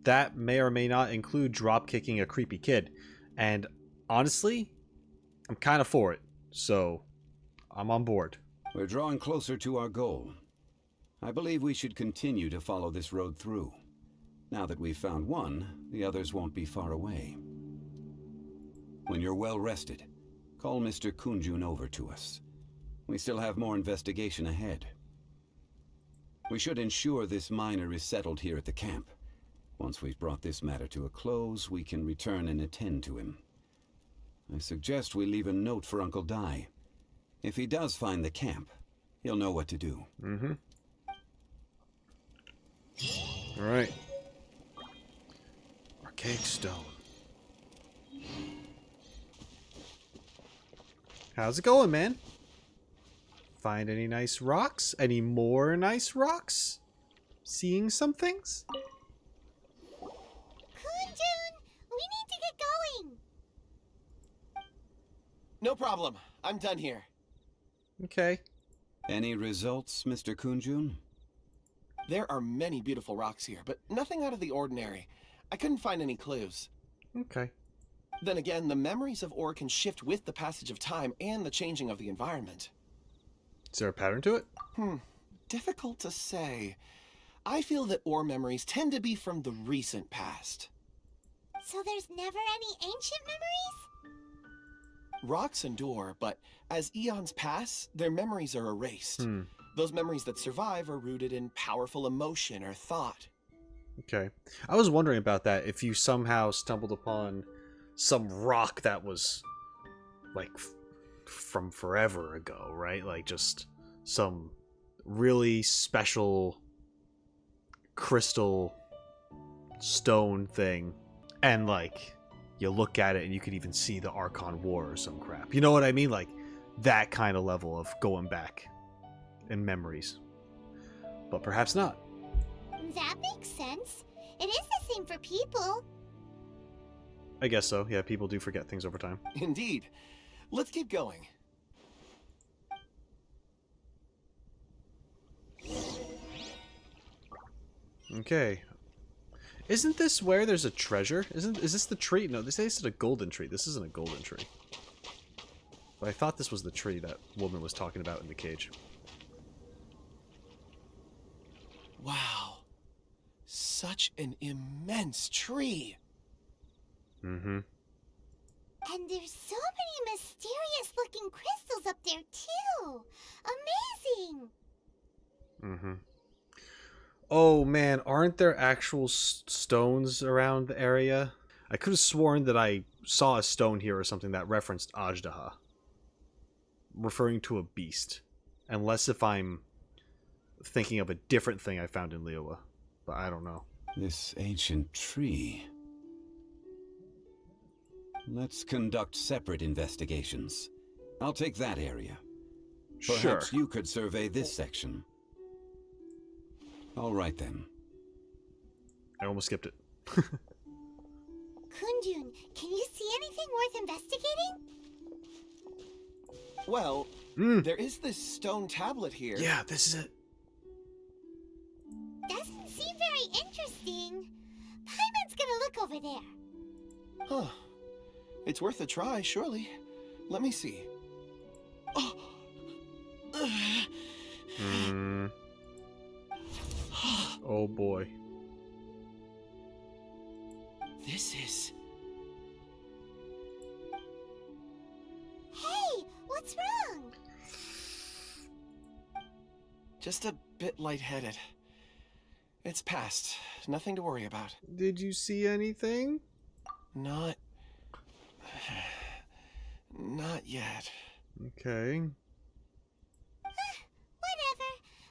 That may or may not include drop-kicking a creepy kid. And honestly, I'm kind of for it. So, I'm on board. We're drawing closer to our goal. I believe we should continue to follow this road through. Now that we've found one, the others won't be far away. When you're well rested, call Mr. Kunjun over to us. We still have more investigation ahead. We should ensure this miner is settled here at the camp. Once we've brought this matter to a close, we can return and attend to him. I suggest we leave a note for Uncle Dai. If he does find the camp, he'll know what to do. Mm-hmm. Alright. Archaic stone. How's it going, man? Find any nice rocks? Any more nice rocks? Seeing some things? Kunjun, we need to get going. No problem. I'm done here. Okay. Any results, Mr. Kunjun? There are many beautiful rocks here, but nothing out of the ordinary. I couldn't find any clues. Okay. Then again, the memories of ore can shift with the passage of time and the changing of the environment. Is there a pattern to it? Difficult to say. I feel that ore memories tend to be from the recent past. So there's never any ancient memories? Rocks endure, but as eons pass, their memories are erased. Those memories that survive are rooted in powerful emotion or thought. Okay. I was wondering about that. If you somehow stumbled upon some rock that was, like, from forever ago, right? Like, just some really special crystal stone thing. And, like, you look at it and you could even see the Archon War or some crap. You know what I mean? Like, that kind of level of going back in memories. But perhaps not. That makes sense. It is the same for people. I guess so. Yeah, people do forget things over time. Indeed. Let's keep going. Okay. Isn't this where there's a treasure? Is this the tree? No, they say this is a golden tree. This isn't a golden tree. But I thought this was the tree that woman was talking about in the cage. Wow. Such an immense tree. Mm-hmm. And there's so many mysterious looking crystals up there too. Amazing. Mm-hmm. Oh man, aren't there actual stones around the area? I could have sworn that I saw a stone here or something that referenced Azhdaha, referring to a beast. Unless if I'm thinking of a different thing I found in Liyue, but I don't know. This ancient tree. Let's conduct separate investigations. I'll take that area. Perhaps you could survey this section. All right then. I almost skipped it. Kunjun, can you see anything worth investigating? Well, there is this stone tablet here. Yeah, this is it. Doesn't seem very interesting. Paimon's gonna look over there. Huh. It's worth a try, surely. Let me see. Oh. Oh boy. This is... Hey, what's wrong? just a bit lightheaded. It's past. Nothing to worry about. Did you see anything? Not yet. Okay. Whatever.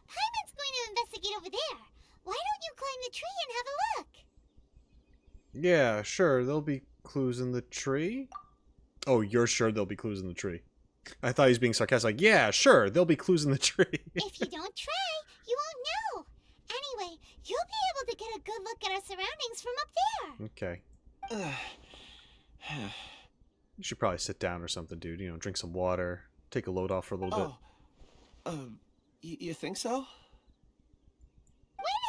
Paimon's going to investigate over there. Why don't you climb the tree and have a look? Yeah, sure. There'll be clues in the tree. Oh, you're sure there'll be clues in the tree? I thought he was being sarcastic. Like, yeah, sure. There'll be clues in the tree. If you don't try, you won't know. Anyway, you'll be able to get a good look at our surroundings from up there. Okay. You should probably sit down or something, dude. You know, drink some water. Take a load off for a little bit. You think so? When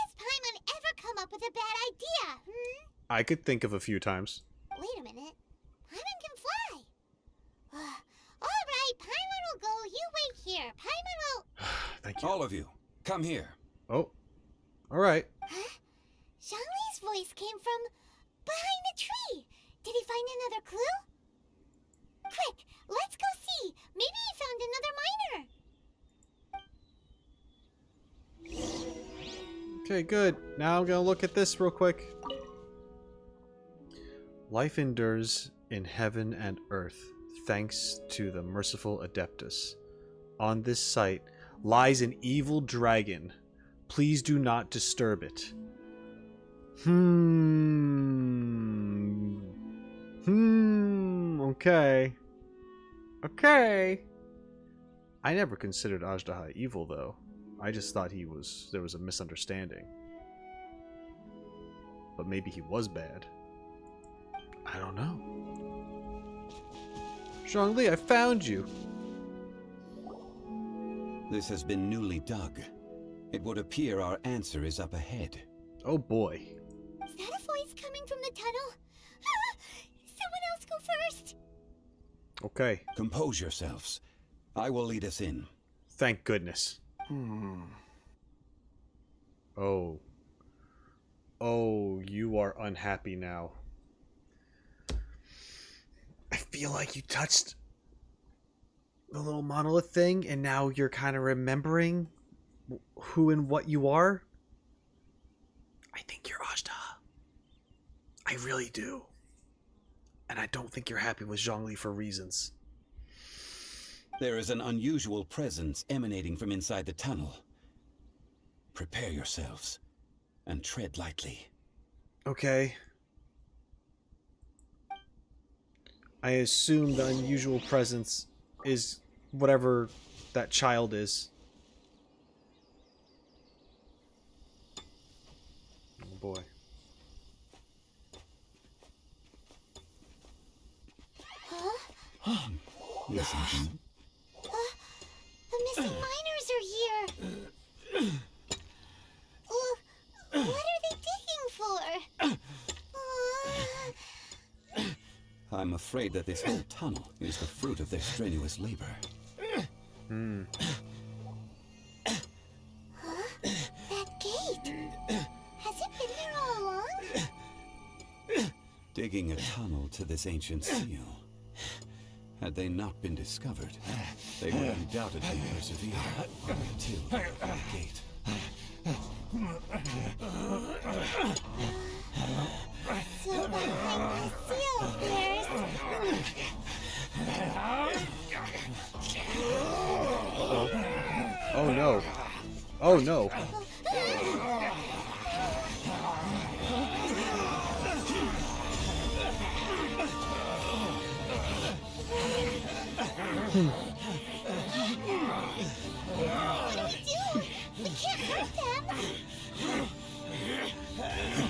has Paimon ever come up with a bad idea, I could think of a few times. Wait a minute. Paimon can fly. Alright, Paimon will go. You wait here. Paimon will... Thank you. All of you, come here. Oh. Alright. Huh? Zhongli's voice came from behind the tree. Did he find another clue? Quick, let's go see. Maybe he found another miner. Okay, good. Now I'm gonna look at this real quick. Life endures in heaven and earth, thanks to the merciful Adeptus. On this site lies an evil dragon. Please do not disturb it. Okay. Okay. I never considered Azhdaha evil, though. I just thought there was a misunderstanding. But maybe he was bad. I don't know. Zhongli, I found you. This has been newly dug. It would appear our answer is up ahead. Oh boy. Is that a voice coming from the tunnel? Someone else go first. Okay. Compose yourselves. I will lead us in. Thank goodness. Oh. Oh, you are unhappy now. I feel like you touched the little monolith thing, and now you're kind of remembering who and what you are. I think you're Azhdaha. I really do. And I don't think you're happy with Zhongli for reasons. There is an unusual presence emanating from inside the tunnel. Prepare yourselves and tread lightly. Okay. I assume the unusual presence is whatever that child is. Oh boy. Huh? Listen to me. The missing miners are here. What are they digging for? I'm afraid that this whole tunnel is the fruit of their strenuous labor. That gate. Has it been there all along? Digging a tunnel to this ancient seal. Had they not been discovered, they would undoubtedly persevere until the gate. So behind the seal, there's... Oh no. Oh no.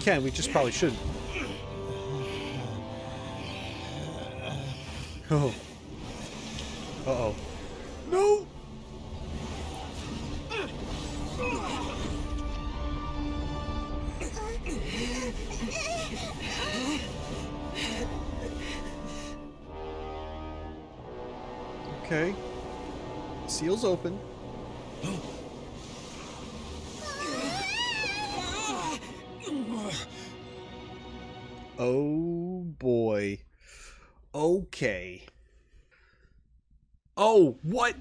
can. We just probably shouldn't. Oh. Uh-oh. No! Okay. Seal's open. Oh boy. Okay. Oh, what?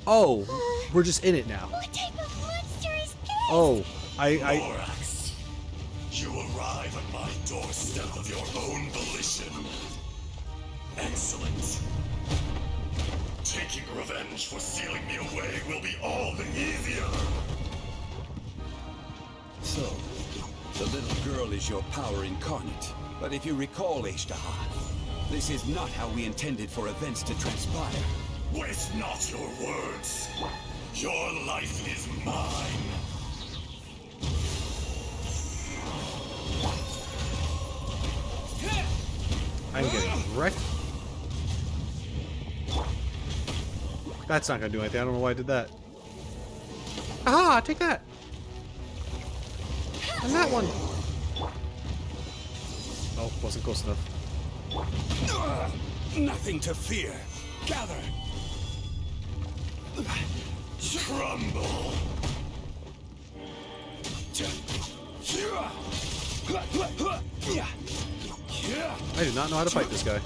Oh, we're just in it now. What type of monster is this? Oh, Morax, you arrive at my doorstep of your own volition. Excellent. Taking revenge for sealing me away will be all the easier. So, the little girl is your power incarnate. But if you recall, Azhdaha, this is not how we intended for events to transpire. Waste not your words. Your life is mine. I'm getting wrecked. That's not gonna do anything. I don't know why I did that. Ah, take that. And that one. Oh, wasn't close enough. Nothing to fear. Gather. Crumble. I do not know how to fight this guy.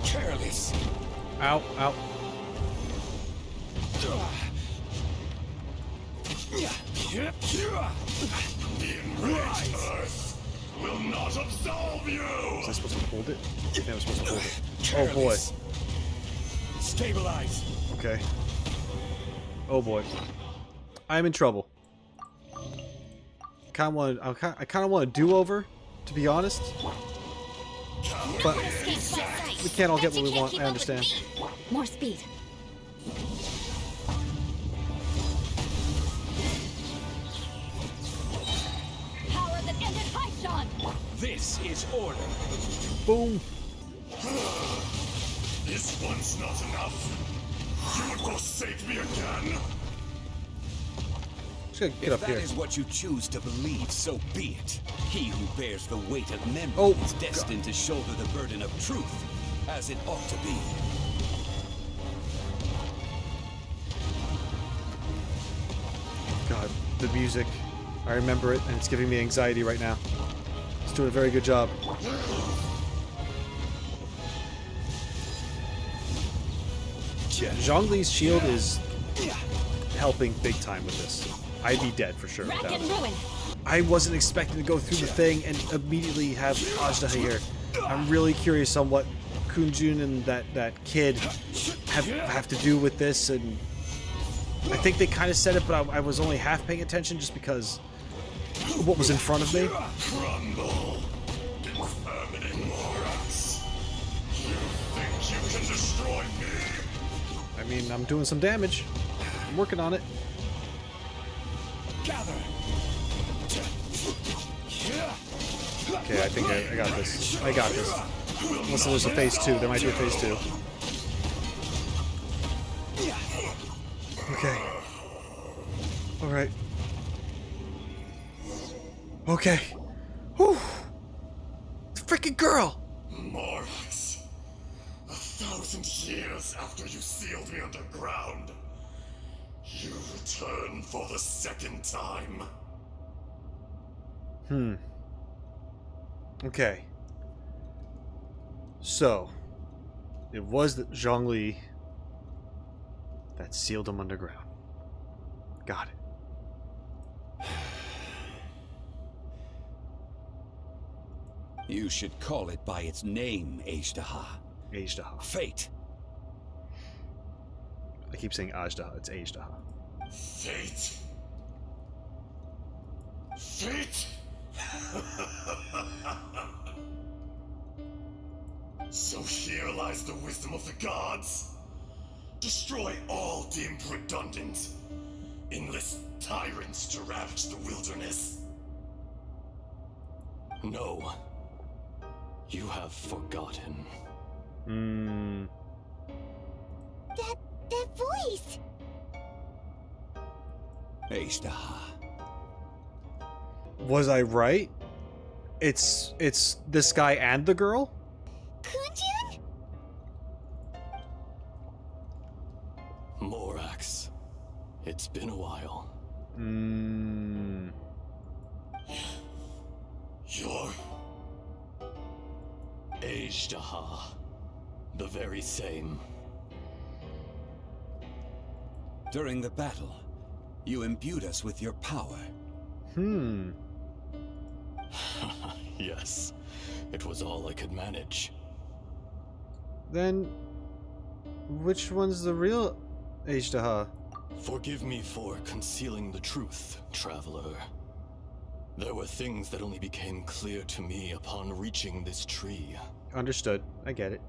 Careless. Ow, ow. The enraged Earth will not absolve you. Was I supposed to hold it? Yeah, I was supposed to hold it. Oh boy. Stabilize. Okay. Oh boy. I'm in trouble. I kind of want a do-over, to be honest. But we can't all get what we want. I understand. More speed. Power that ended Paishan! This is order. Boom. This one's not enough. You would forsake me again? Just gonna get If up here. that is what you choose to believe, so be it. He who bears the weight of memory Oh, is destined to shoulder the burden of truth, as it ought to be. God, the music. I remember it, and it's giving me anxiety right now. It's doing a very good job. Zhongli's shield is helping big time with this. I'd be dead for sure Rack without and it. ruin! I wasn't expecting to go through the thing and immediately have Azhdaha here. I'm really curious on what Kunjun and that kid have to do with this, and I think they kind of said it, but I was only half paying attention just because of what was in front of me. Crumble. Infirmity, Morax. You think you can destroy me? I mean, I'm doing some damage. I'm working on it. Gather. Okay, I think I got this. I got this. Unless there's a phase 2. There might be a phase 2. Okay. Alright. Okay. Whew. The freaking girl! Morax. 1,000 years after you sealed me underground, you return for the second time. Okay. So, it was the Zhongli that sealed him underground. Got it. You should call it by its name, Azhdaha. Azhdaha. Fate. I keep saying Azhdaha. It's Azhdaha. Fate. Fate? So here lies the wisdom of the gods. Destroy all deemed redundant. Enlist tyrants to ravage the wilderness. No. You have forgotten. That voice! Azhdaha. Was I right? It's this guy and the girl? Kunjun? Morax. It's been a while. You're... Azhdaha. The very same. During the battle, you imbued us with your power. Yes. It was all I could manage. Then, which one's the real Azhdaha? Forgive me for concealing the truth, traveler. There were things that only became clear to me upon reaching this tree. Understood. I get it.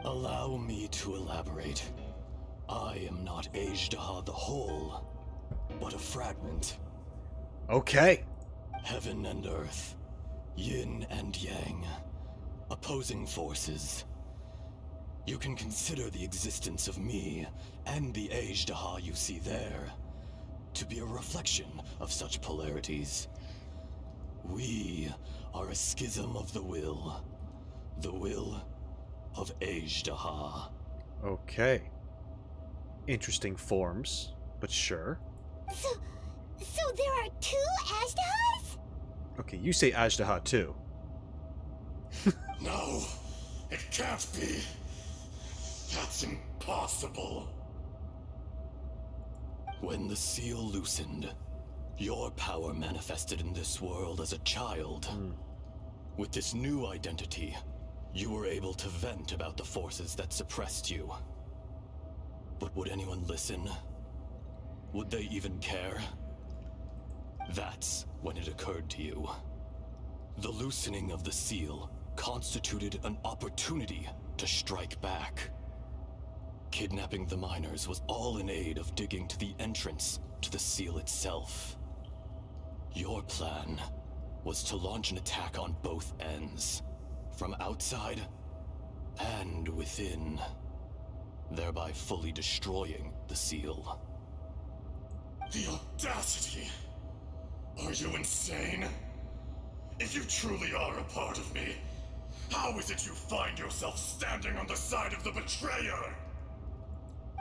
Allow me to elaborate. I am not Azhdaha the whole, but a fragment. Okay. Heaven and earth, yin and yang, opposing forces. You can consider the existence of me and the Azhdaha you see there to be a reflection of such polarities. We are a schism of the will of Azhdaha. Okay. Interesting forms, but sure. So there are two Azhdahas? Okay, you say Azhdaha too. No, it can't be. That's impossible. When the seal loosened, your power manifested in this world as a child. With this new identity, you were able to vent about the forces that suppressed you. But would anyone listen? Would they even care? That's when it occurred to you. The loosening of the seal constituted an opportunity to strike back. Kidnapping the miners was all in aid of digging to the entrance to the seal itself. Your plan was to launch an attack on both ends, from outside and within, thereby fully destroying the seal. The audacity! Are you insane? If you truly are a part of me, how is it you find yourself standing on the side of the betrayer?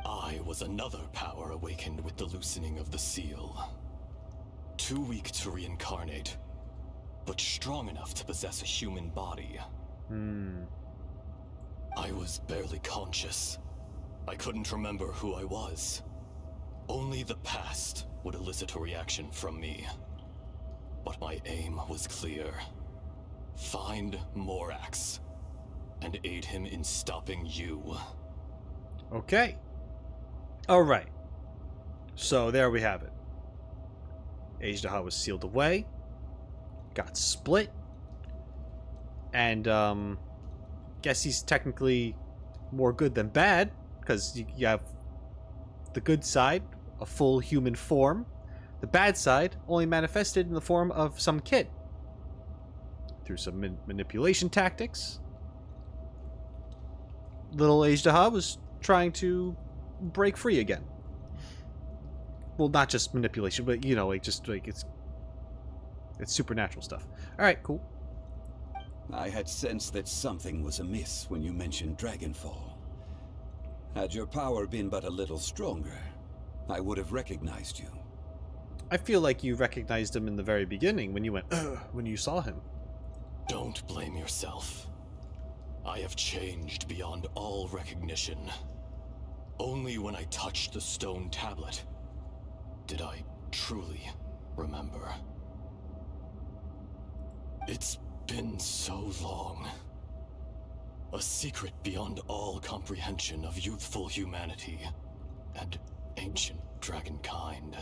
I was another power awakened with the loosening of the seal. Too weak to reincarnate, but strong enough to possess a human body. I was barely conscious. I couldn't remember who I was. Only the past would elicit a reaction from me. But my aim was clear. Find Morax, and aid him in stopping you. Okay. Alright. So there we have it. Azhdaha was sealed away. Got split. And, guess he's technically more good than bad, because you have the good side, a full human form. The bad side only manifested in the form of some kid. Through some manipulation tactics, little Azhdaha was trying to break free again. Well, not just manipulation, but, you know, like, just, like, it's supernatural stuff. Alright, cool. I had sensed that something was amiss when you mentioned Dragonfall. Had your power been but a little stronger, I would have recognized you. I feel like you recognized him in the very beginning when you went, ugh, when you saw him. Don't blame yourself. I have changed beyond all recognition. Only when I touched the stone tablet did I truly remember. It's been so long. A secret beyond all comprehension of youthful humanity and ancient dragonkind.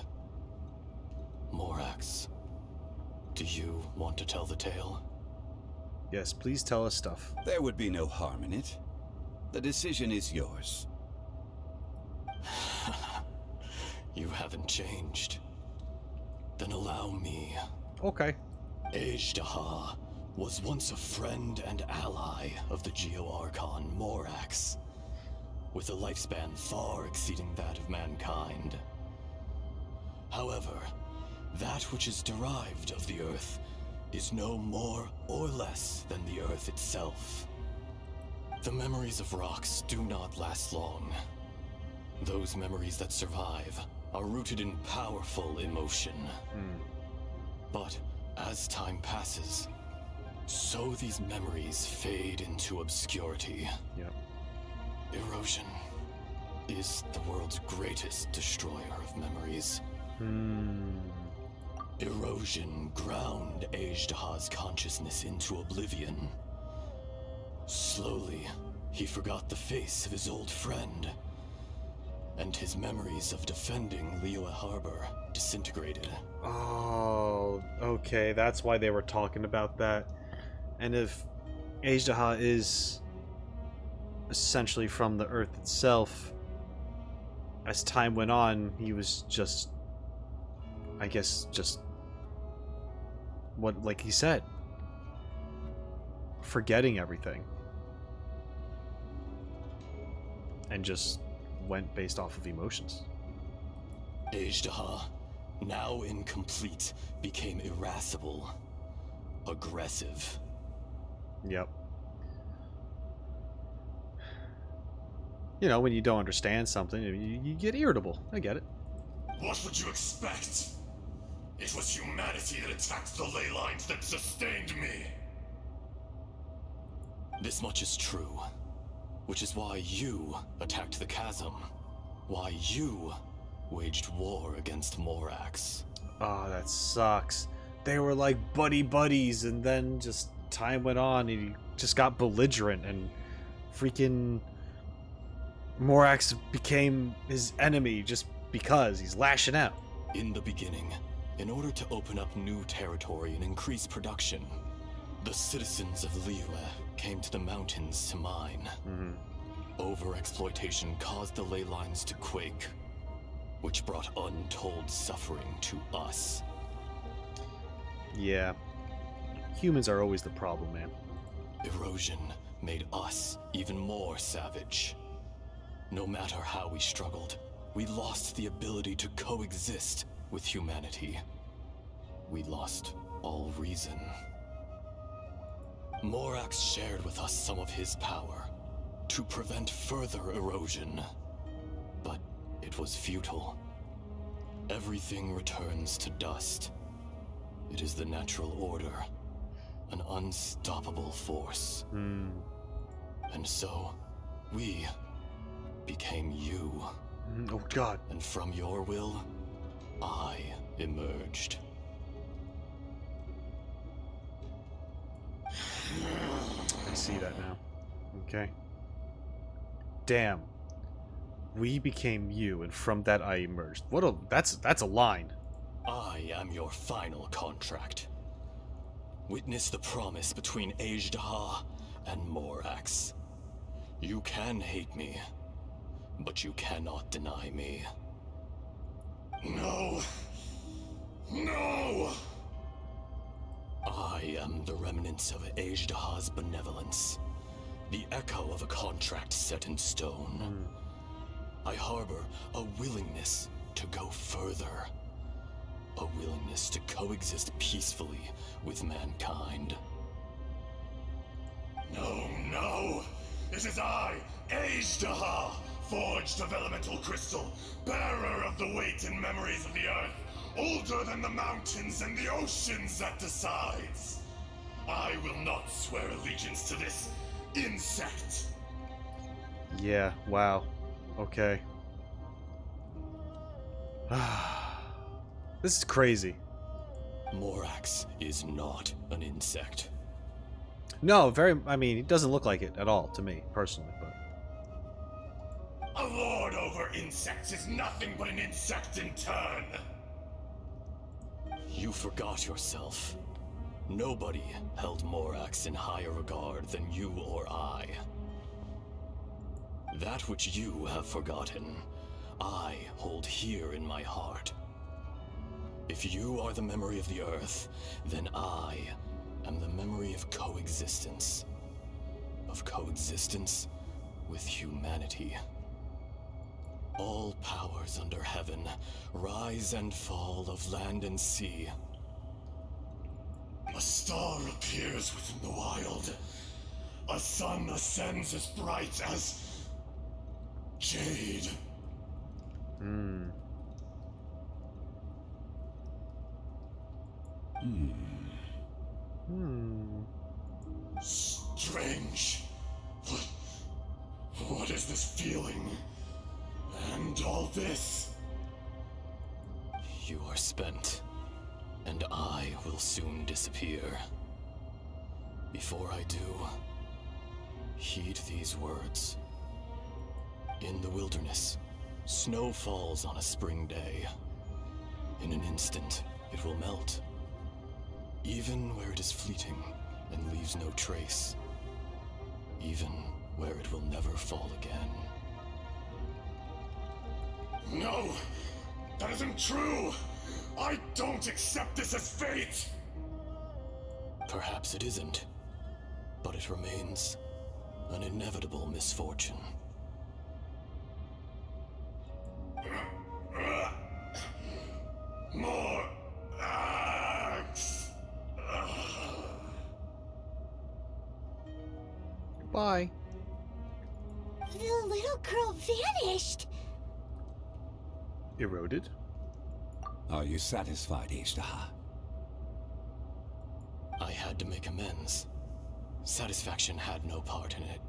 Morax, do you want to tell the tale? Yes, please tell us stuff. There would be no harm in it. The decision is yours. You haven't changed. Then allow me. Okay. Azhdaha was once a friend and ally of the Geo-Archon Morax, with a lifespan far exceeding that of mankind. However, that which is derived of the Earth is no more or less than the Earth itself. The memories of rocks do not last long. Those memories that survive are rooted in powerful emotion. But as time passes, so these memories fade into obscurity. Yep. Erosion is the world's greatest destroyer of memories. Erosion ground Azhdaha's consciousness into oblivion. Slowly, he forgot the face of his old friend, and his memories of defending Liyue Harbor disintegrated. Oh, okay, that's why they were talking about that. And if Azhdaha is essentially from the Earth itself, as time went on, he was just, I guess, just what, like he said, forgetting everything. And just went based off of emotions. Azhdaha, now incomplete, became irascible, aggressive. Yep. You know, when you don't understand something, you get irritable. I get it. What would you expect? It was humanity that attacked the ley lines that sustained me. This much is true, which is why you attacked the chasm. Why you waged war against Morax. Oh, that sucks. They were like buddies, and then just time went on, and he just got belligerent, and freaking Morax became his enemy just because he's lashing out. In the beginning, in order to open up new territory and increase production, the citizens of Liyue came to the mountains to mine. Overexploitation caused the ley lines to quake, which brought untold suffering to us. Yeah. Humans are always the problem, man. Erosion made us even more savage. No matter how we struggled, we lost the ability to coexist with humanity. We lost all reason. Morax shared with us some of his power to prevent further erosion, but it was futile. Everything returns to dust. It is the natural order, an unstoppable force. And so, we became you. Oh god. And from your will, I emerged. I see that now. Okay. Damn. We became you, and from that I emerged. What a that's a line. I am your final contract. Witness the promise between Azhdaha and Morax. You can hate me, but you cannot deny me. No. No! I am the remnants of Azhdaha's benevolence, the echo of a contract set in stone. I harbor a willingness to go further, a willingness to coexist peacefully with mankind. No! It is I, Azhdaha, forged of elemental crystal, bearer of the weight and memories of the earth, older than the mountains and the oceans that decides. I will not swear allegiance to this insect. Yeah, wow. Okay. This is crazy. Morax is not an insect. No, I mean, it doesn't look like it at all to me, personally, but... A lord over insects is nothing but an insect in turn. You forgot yourself. Nobody held Morax in higher regard than you or I. That which you have forgotten, I hold here in my heart. If you are the memory of the Earth, then I am the memory of coexistence. Of coexistence with humanity. All powers under heaven, rise and fall of land and sea. A star appears within the wild. A sun ascends as bright as... jade. Strange. What is this feeling? And all this? You are spent, and I will soon disappear. Before I do, heed these words. In the wilderness, snow falls on a spring day. In an instant, it will melt. Even where it is fleeting and leaves no trace. Even where it will never fall again. No! That isn't true! I don't accept this as fate! Perhaps it isn't, but it remains an inevitable misfortune. More axe! Bye. The little girl vanished. Eroded? Are you satisfied, Azhdaha? I had to make amends. Satisfaction had no part in it.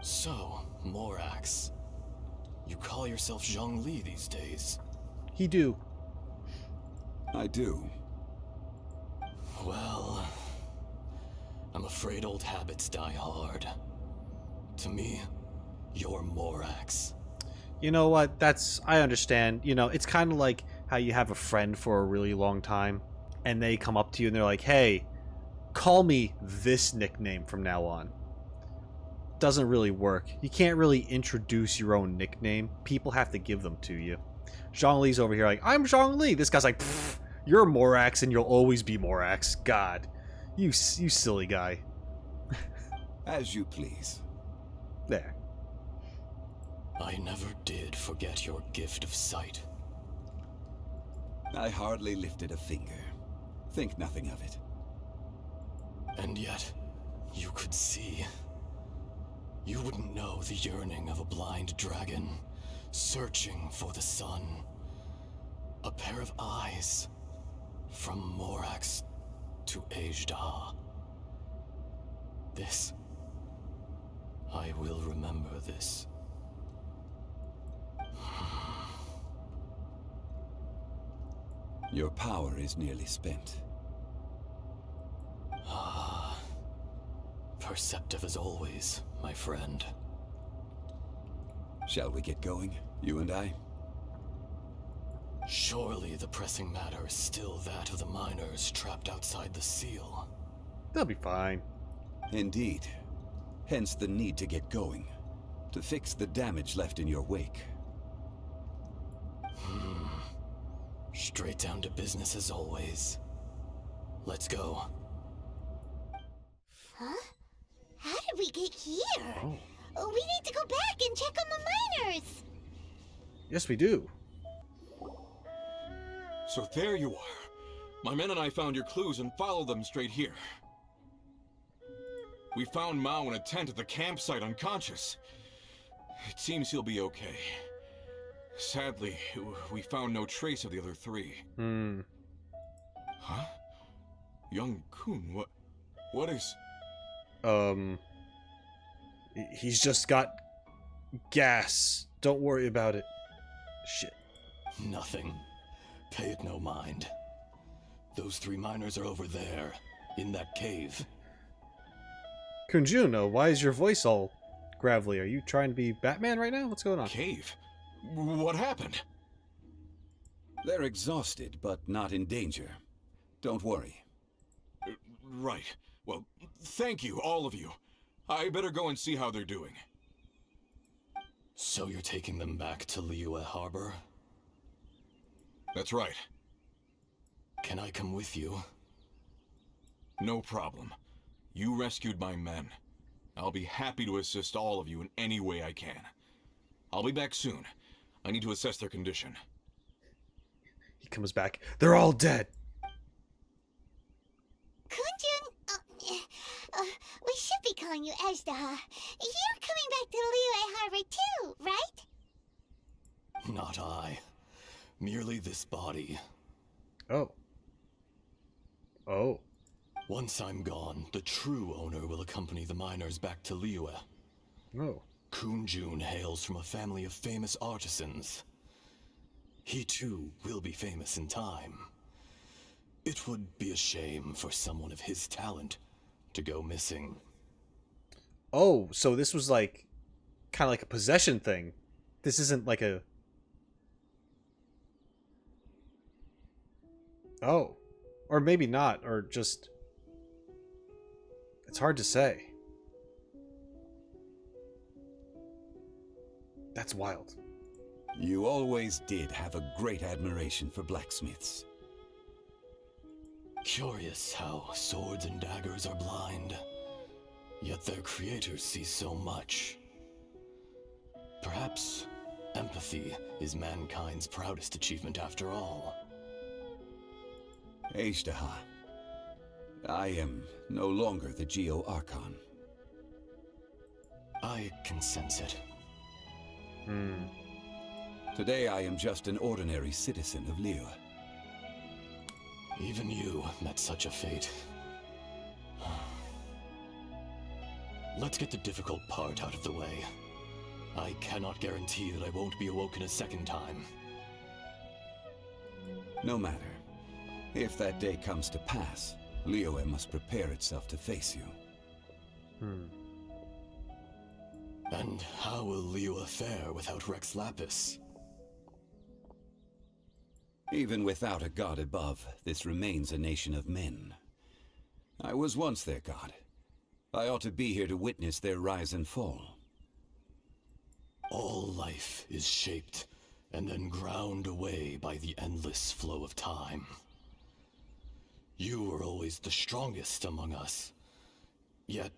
So, Morax, you call yourself Zhongli these days? He do. I do. Well, I'm afraid old habits die hard. To me, you're Morax. You know what? I understand. You know, it's kind of like how you have a friend for a really long time, and they come up to you and they're like, hey, call me this nickname from now on. Doesn't really work. You can't really introduce your own nickname. People have to give them to you. Zhongli's over here like, I'm Zhongli. This guy's like, you're Morax and you'll always be Morax. God. You silly guy. As you please. There. I never did forget your gift of sight. I hardly lifted a finger. Think nothing of it. And yet, you could see. You wouldn't know the yearning of a blind dragon, searching for the sun. A pair of eyes, from Morax to Azhdaha. This, I will remember this. Your power is nearly spent. Ah, perceptive as always, my friend. Shall we get going, you and I? Surely the pressing matter is still that of the miners trapped outside the seal. They'll be fine. Indeed. Hence the need to get going. To fix the damage left in your wake. Straight down to business as always. Let's go. Huh? How did we get here? Oh. We need to go back and check on the miners. Yes, we do. So there you are. My men and I found your clues and followed them straight here. We found Mao in a tent at the campsite unconscious. It seems he'll be okay. Sadly, we found no trace of the other three. Huh? Young Kun, what is... He's just got gas. Don't worry about it. Shit. Nothing. Pay it no mind. Those three miners are over there, in that cave. Kunjuno, why is your voice all gravelly? Are you trying to be Batman right now? What's going on? Cave? What happened? They're exhausted, but not in danger. Don't worry. Right. Well, thank you, all of you. I better go and see how they're doing. So you're taking them back to Liyue Harbor? That's right. Can I come with you? No problem. You rescued my men. I'll be happy to assist all of you in any way I can. I'll be back soon. I need to assess their condition. He comes back. They're all dead. Kunjun, we should be calling you Azhdaha. You're coming back to Liyue Harbor too, right? Not I. Merely this body. Oh. Oh. Once I'm gone, the true owner will accompany the miners back to Liyue. Oh. Kunjun hails from a family of famous artisans. He too will be famous in time. It would be a shame for someone of his talent to go missing. Oh, so this was like kind of like a possession thing. This isn't like a... Oh. Or maybe not, or just... It's hard to say. That's wild. You always did have a great admiration for blacksmiths. Curious how swords and daggers are blind, yet their creators see so much. Perhaps empathy is mankind's proudest achievement after all. Azhdaha, I am no longer the Geo-Archon. I can sense it. Today I am just an ordinary citizen of Liyue. Even you met such a fate. Let's get the difficult part out of the way. I cannot guarantee that I won't be awoken a second time. No matter. If that day comes to pass, Liyue must prepare itself to face you. And how will Liyue fare without Rex Lapis? Even without a god above, this remains a nation of men. I was once their god. I ought to be here to witness their rise and fall. All life is shaped and then ground away by the endless flow of time. You were always the strongest among us. Yet,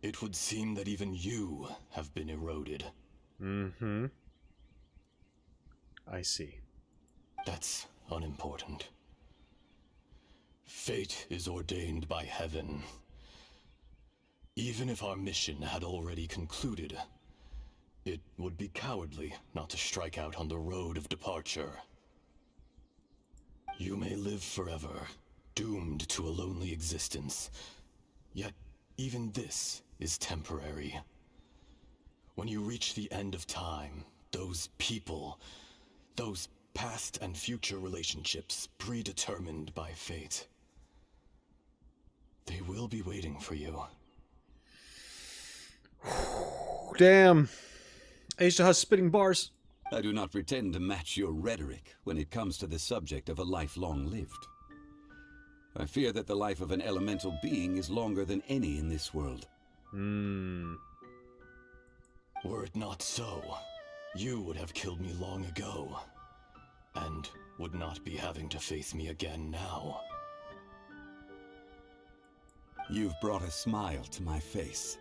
it would seem that even you have been eroded. I see. That's unimportant. Fate is ordained by heaven. Even if our mission had already concluded, it would be cowardly not to strike out on the road of departure. You may live forever, doomed to a lonely existence. Yet, even this is temporary. When you reach the end of time, those people, those past and future relationships predetermined by fate, they will be waiting for you. Damn. Azhdaha's spitting bars. I do not pretend to match your rhetoric when it comes to the subject of a life long lived. I fear that the life of an elemental being is longer than any in this world. Were it not so, you would have killed me long ago, and would not be having to face me again now. You've brought a smile to my face.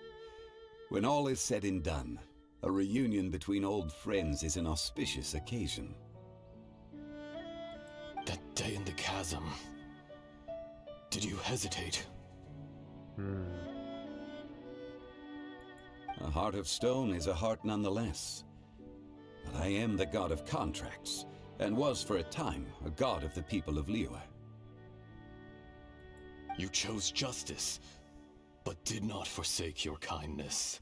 When all is said and done, a reunion between old friends is an auspicious occasion. That day in the chasm, did you hesitate? A heart of stone is a heart nonetheless. But I am the god of contracts, and was for a time a god of the people of Liyue. You chose justice, but did not forsake your kindness.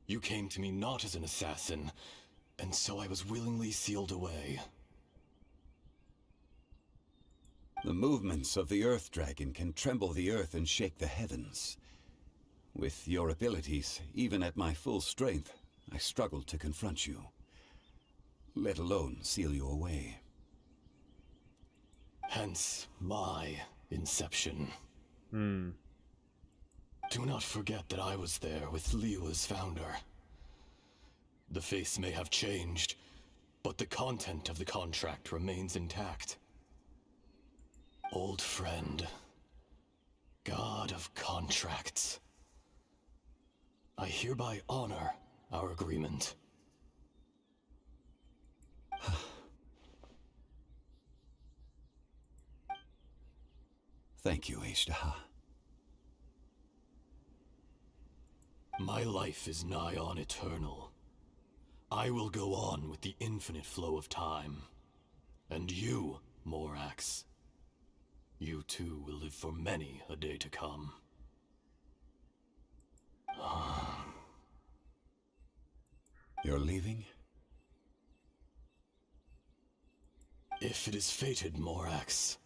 You came to me not as an assassin, and so I was willingly sealed away. The movements of the Earth Dragon can tremble the earth and shake the heavens. With your abilities, even at my full strength, I struggled to confront you, let alone seal you away. Hence my inception. Do not forget that I was there with Liyue's founder. The face may have changed, but the content of the contract remains intact. Old friend, God of contracts, I hereby honor our agreement. Thank you, Azhdaha. My life is nigh on eternal. I will go on with the infinite flow of time. And you, Morax, you too will live for many a day to come. You're leaving? If it is fated, Morax,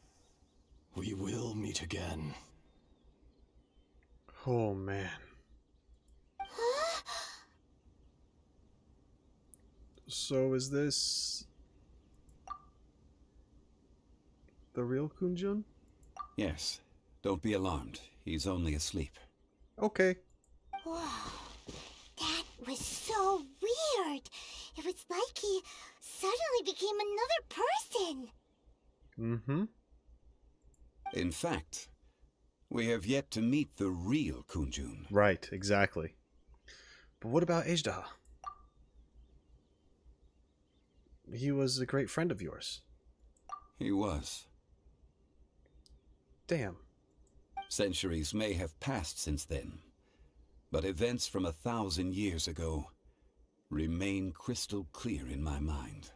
we will meet again. Oh, man. So is this the real Kunjun? Yes. Don't be alarmed. He's only asleep. Okay. Whoa. That was so weird. It was like he suddenly became another person. Mm-hmm. In fact, we have yet to meet the real Kunjun. Right, exactly. But what about Azhdaha? He was a great friend of yours. He was. Damn. Centuries may have passed since then, but events from 1,000 years ago remain crystal clear in my mind.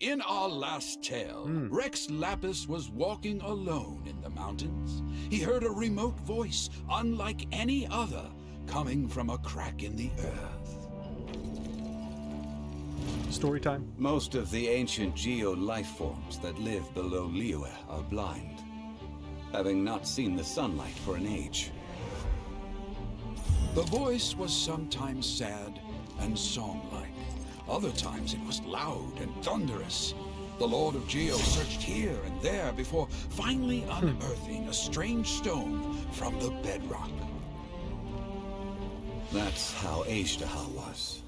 In our last tale, Rex Lapis was walking alone in the mountains. He heard a remote voice, unlike any other, coming from a crack in the earth. Story time. Most of the ancient geo-life forms that live below Liyue are blind, having not seen the sunlight for an age. The voice was sometimes sad and song-like. Other times it was loud and thunderous. The Lord of Geo searched here and there before finally unearthing a strange stone from the bedrock. That's how Azhdaha was.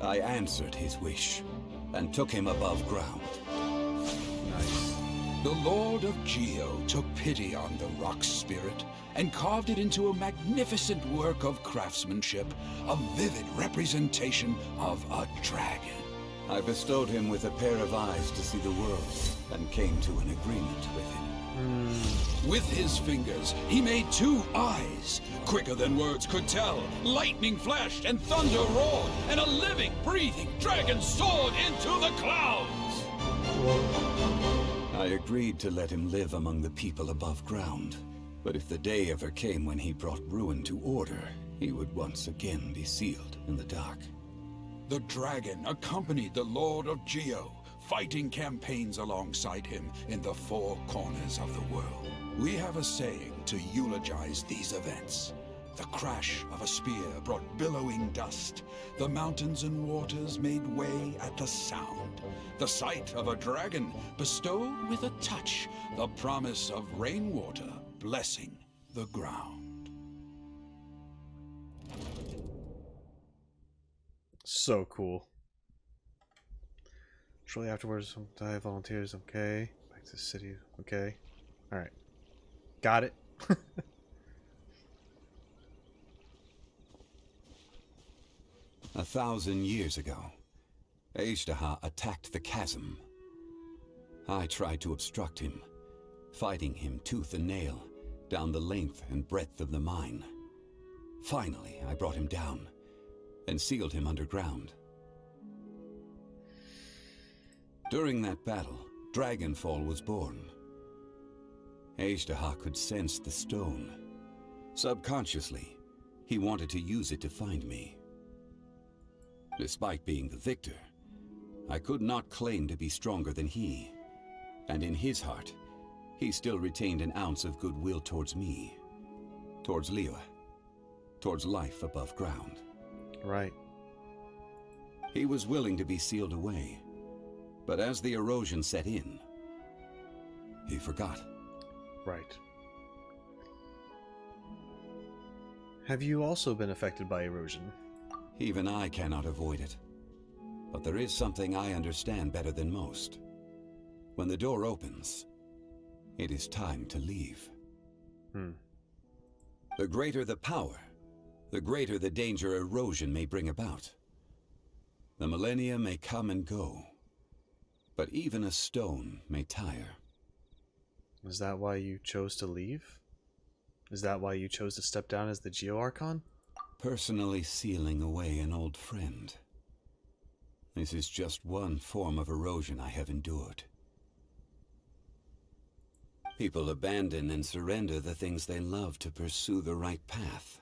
I answered his wish and took him above ground. Nice. The Lord of Geo took pity on the rock spirit and carved it into a magnificent work of craftsmanship, a vivid representation of a dragon. I bestowed him with a pair of eyes to see the world and came to an agreement with him. With his fingers, he made 2 eyes. Quicker than words could tell, lightning flashed and thunder roared, and a living, breathing dragon soared into the clouds. I agreed to let him live among the people above ground. But if the day ever came when he brought ruin to order, he would once again be sealed in the dark. The dragon accompanied the Lord of Geo, fighting campaigns alongside him in the 4 corners of the world. We have a saying to eulogize these events. The crash of a spear brought billowing dust. The mountains and waters made way at the sound. The sight of a dragon bestowed with a touch the promise of rainwater blessing the ground. So cool. Shortly afterwards, some die volunteers. Okay. Back to the city. Okay. Alright. Got it. 1,000 years ago, Azhdaha attacked the chasm. I tried to obstruct him, fighting him tooth and nail down the length and breadth of the mine. Finally, I brought him down and sealed him underground. During that battle, Dragonfall was born. Azhdaha could sense the stone. Subconsciously, he wanted to use it to find me. Despite being the victor, I could not claim to be stronger than he. And in his heart, he still retained an ounce of goodwill towards me, towards Liyue, towards life above ground. Right. He was willing to be sealed away, but as the erosion set in, he forgot. Right. Have you also been affected by erosion? Even I cannot avoid it. But there is something I understand better than most. When the door opens, it is time to leave. The greater the power, the greater the danger erosion may bring about. The millennia may come and go, but even a stone may tire. Is that why you chose to leave? Is that why you chose to step down as the Geo-Archon? Personally sealing away an old friend. This is just one form of erosion I have endured. People abandon and surrender the things they love to pursue the right path.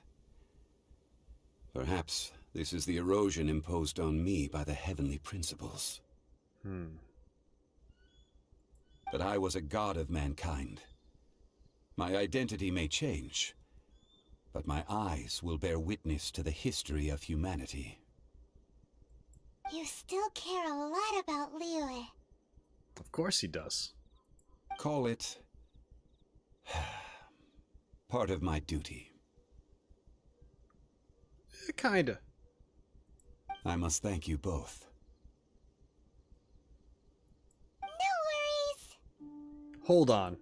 Perhaps this is the erosion imposed on me by the heavenly principles. But I was a god of mankind. My identity may change, but my eyes will bear witness to the history of humanity. You still care a lot about Liyue. Of course he does. Call it part of my duty. Kinda. I must thank you both. No worries. Hold on.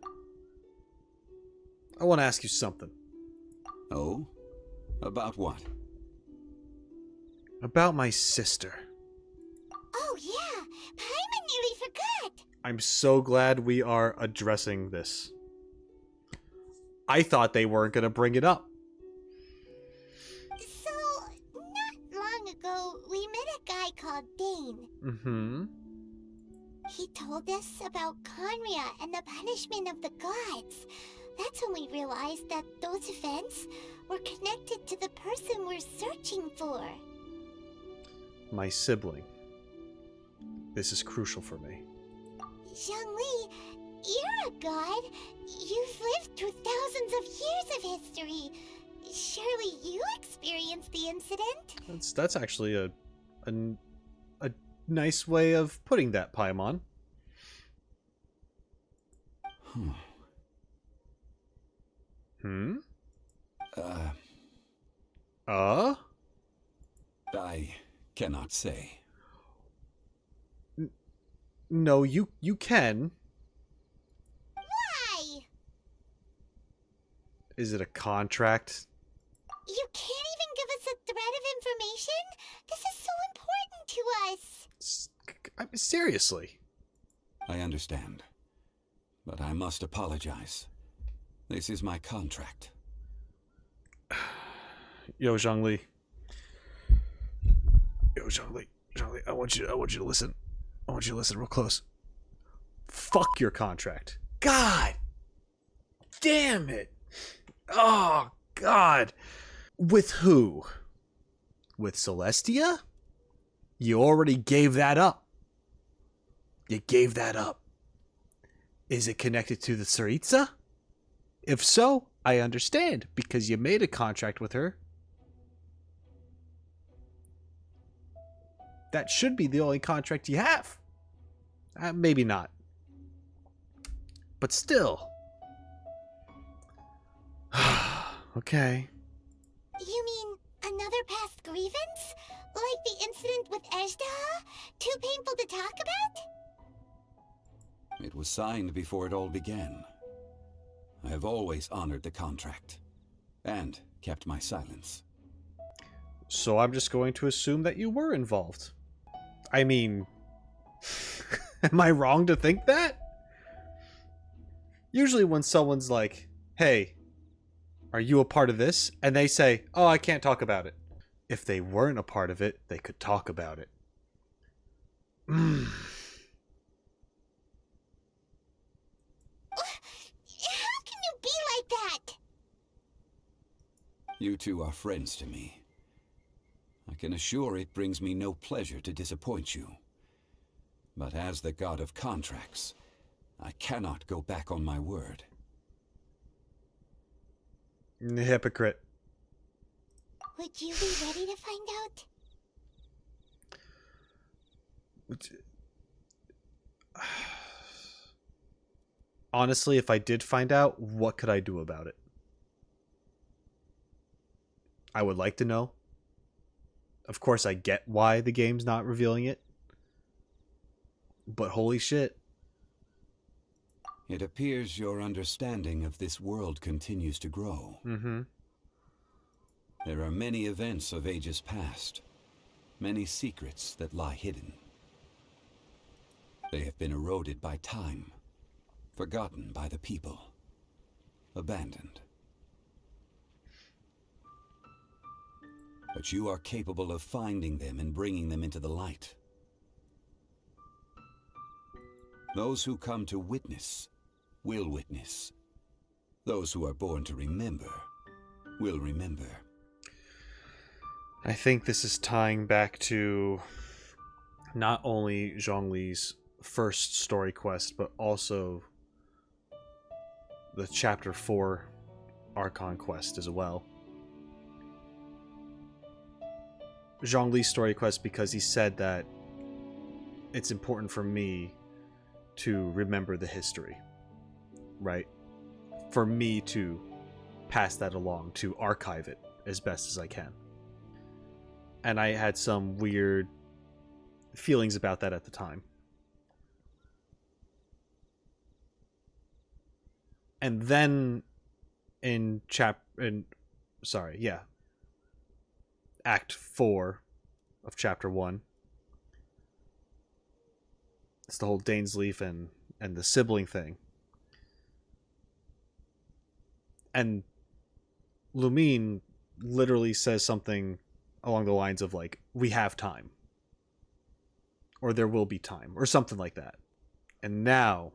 I want to ask you something. Oh? About what? About my sister. Oh yeah, Paimon nearly forgot. I'm so glad we are addressing this. I thought they weren't going to bring it up. So, not long ago, we met a guy called Dane. Mm-hmm. He told us about Conria and the punishment of the gods. That's when we realized that those events were connected to the person we're searching for. My sibling. This is crucial for me. Zhongli, you're a god. You've lived through thousands of years of history. Surely you experienced the incident? That's actually a nice way of putting that, Paimon. I cannot say. No, you can. Why? Is it a contract? You can't even give us a thread of information? This is so important to us. Seriously. I understand. But I must apologize. This is my contract. Yo, Zhongli. Zhongli, I want you to listen. I want you to listen real close. Fuck your contract. God damn it. Oh, God. With who? With Celestia? You already gave that up. You gave that up. Is it connected to the Tsaritsa? If so, I understand, because you made a contract with her. That should be the only contract you have. Maybe not. But still. Okay. You mean another past grievance? Like the incident with Azhdaha? Too painful to talk about? It was signed before it all began. I have always honored the contract. And kept my silence. So I'm just going to assume that you were involved. I mean... am I wrong to think that? Usually when someone's like, hey, are you a part of this? And they say, oh, I can't talk about it. If they weren't a part of it, they could talk about it. How can you be like that? You two are friends to me. I can assure it brings me no pleasure to disappoint you. But as the god of contracts, I cannot go back on my word. Hypocrite. Would you be ready to find out? Honestly, if I did find out, what could I do about it? I would like to know. Of course, I get why the game's not revealing it. But holy shit. It appears your understanding of this world continues to grow. Mm-hmm. There are many events of ages past, many secrets that lie hidden. They have been eroded by time, forgotten by the people, abandoned. But you are capable of finding them and bringing them into the light. Those who come to witness will witness. Those who are born to remember will remember. I think this is tying back to not only Zhongli's first story quest, but also the Chapter 4 Archon quest as well. Zhongli's story quest, because he said that it's important for me to remember the history, right? For me to pass that along, to archive it as best as I can. And I had some weird feelings about that at the time. And then in Act 4 of Chapter 1, it's the whole Dainsleif and the sibling thing. And Lumine literally says something along the lines of like, we have time. Or there will be time. Or something like that. And now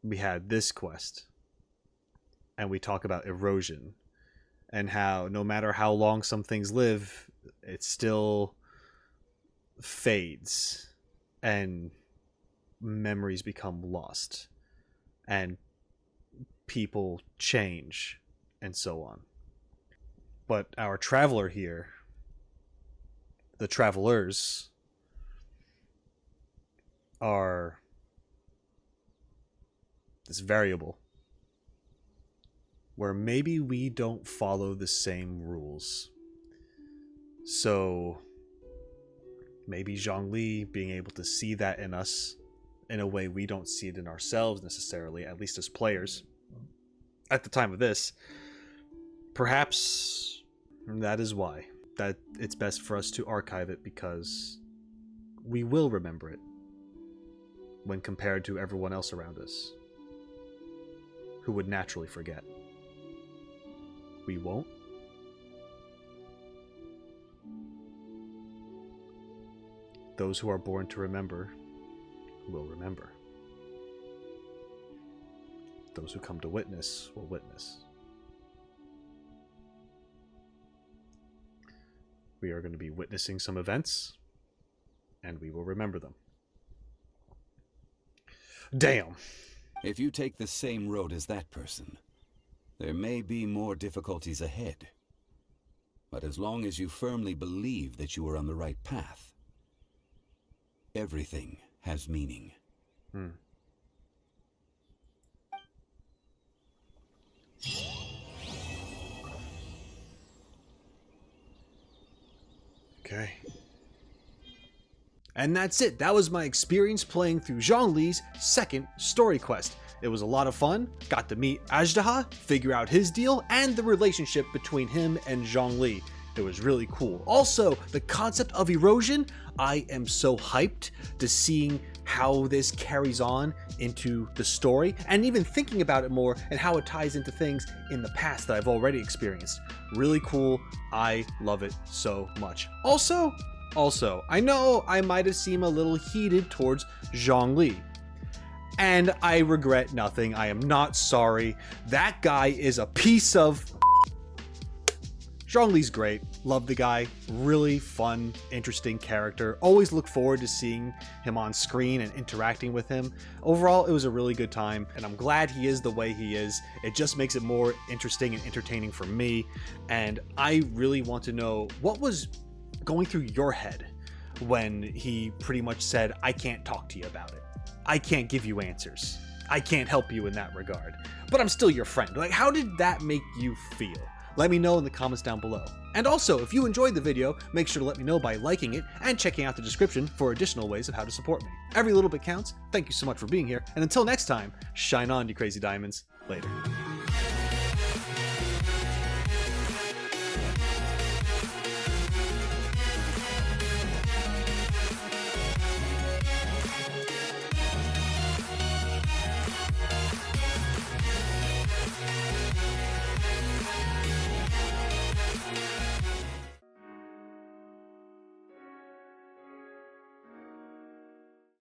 we had this quest. And we talk about erosion. And how no matter how long some things live, it still fades. And memories become lost. And people change. And so on. But our traveler here, the travelers, are this variable where maybe we don't follow the same rules. So maybe Zhongli being able to see that in us in a way we don't see it in ourselves necessarily, at least as players at the time of this, perhaps that is why that it's best for us to archive it, because we will remember it when compared to everyone else around us who would naturally forget. We won't. Those who are born to remember will remember. Those who come to witness will witness. We are going to be witnessing some events, and we will remember them. Damn. If you take the same road as that person, there may be more difficulties ahead. But as long as you firmly believe that you are on the right path, everything has meaning. Okay. And that's it. That was my experience playing through Zhongli's second story quest. It was a lot of fun. Got to meet Azhdaha, figure out his deal, and the relationship between him and Zhongli. It was really cool. Also, the concept of erosion, I am so hyped to seeing how this carries on into the story, and even thinking about it more and how it ties into things in the past that I've already experienced. Really cool. I love it so much. Also, I know I might have seemed a little heated towards Zhongli, and I regret nothing. I am not sorry. That guy is a piece of... Zhongli's great. Love the guy. Really fun, interesting character. Always look forward to seeing him on screen and interacting with him. Overall, it was a really good time, and I'm glad he is the way he is. It just makes it more interesting and entertaining for me, and I really want to know what was going through your head when he pretty much said, I can't talk to you about it. I can't give you answers. I can't help you in that regard, but I'm still your friend. Like, how did that make you feel? Let me know in the comments down below. And also, if you enjoyed the video, make sure to let me know by liking it and checking out the description for additional ways of how to support me. Every little bit counts. Thank you so much for being here, and until next time, shine on, you crazy diamonds. Later.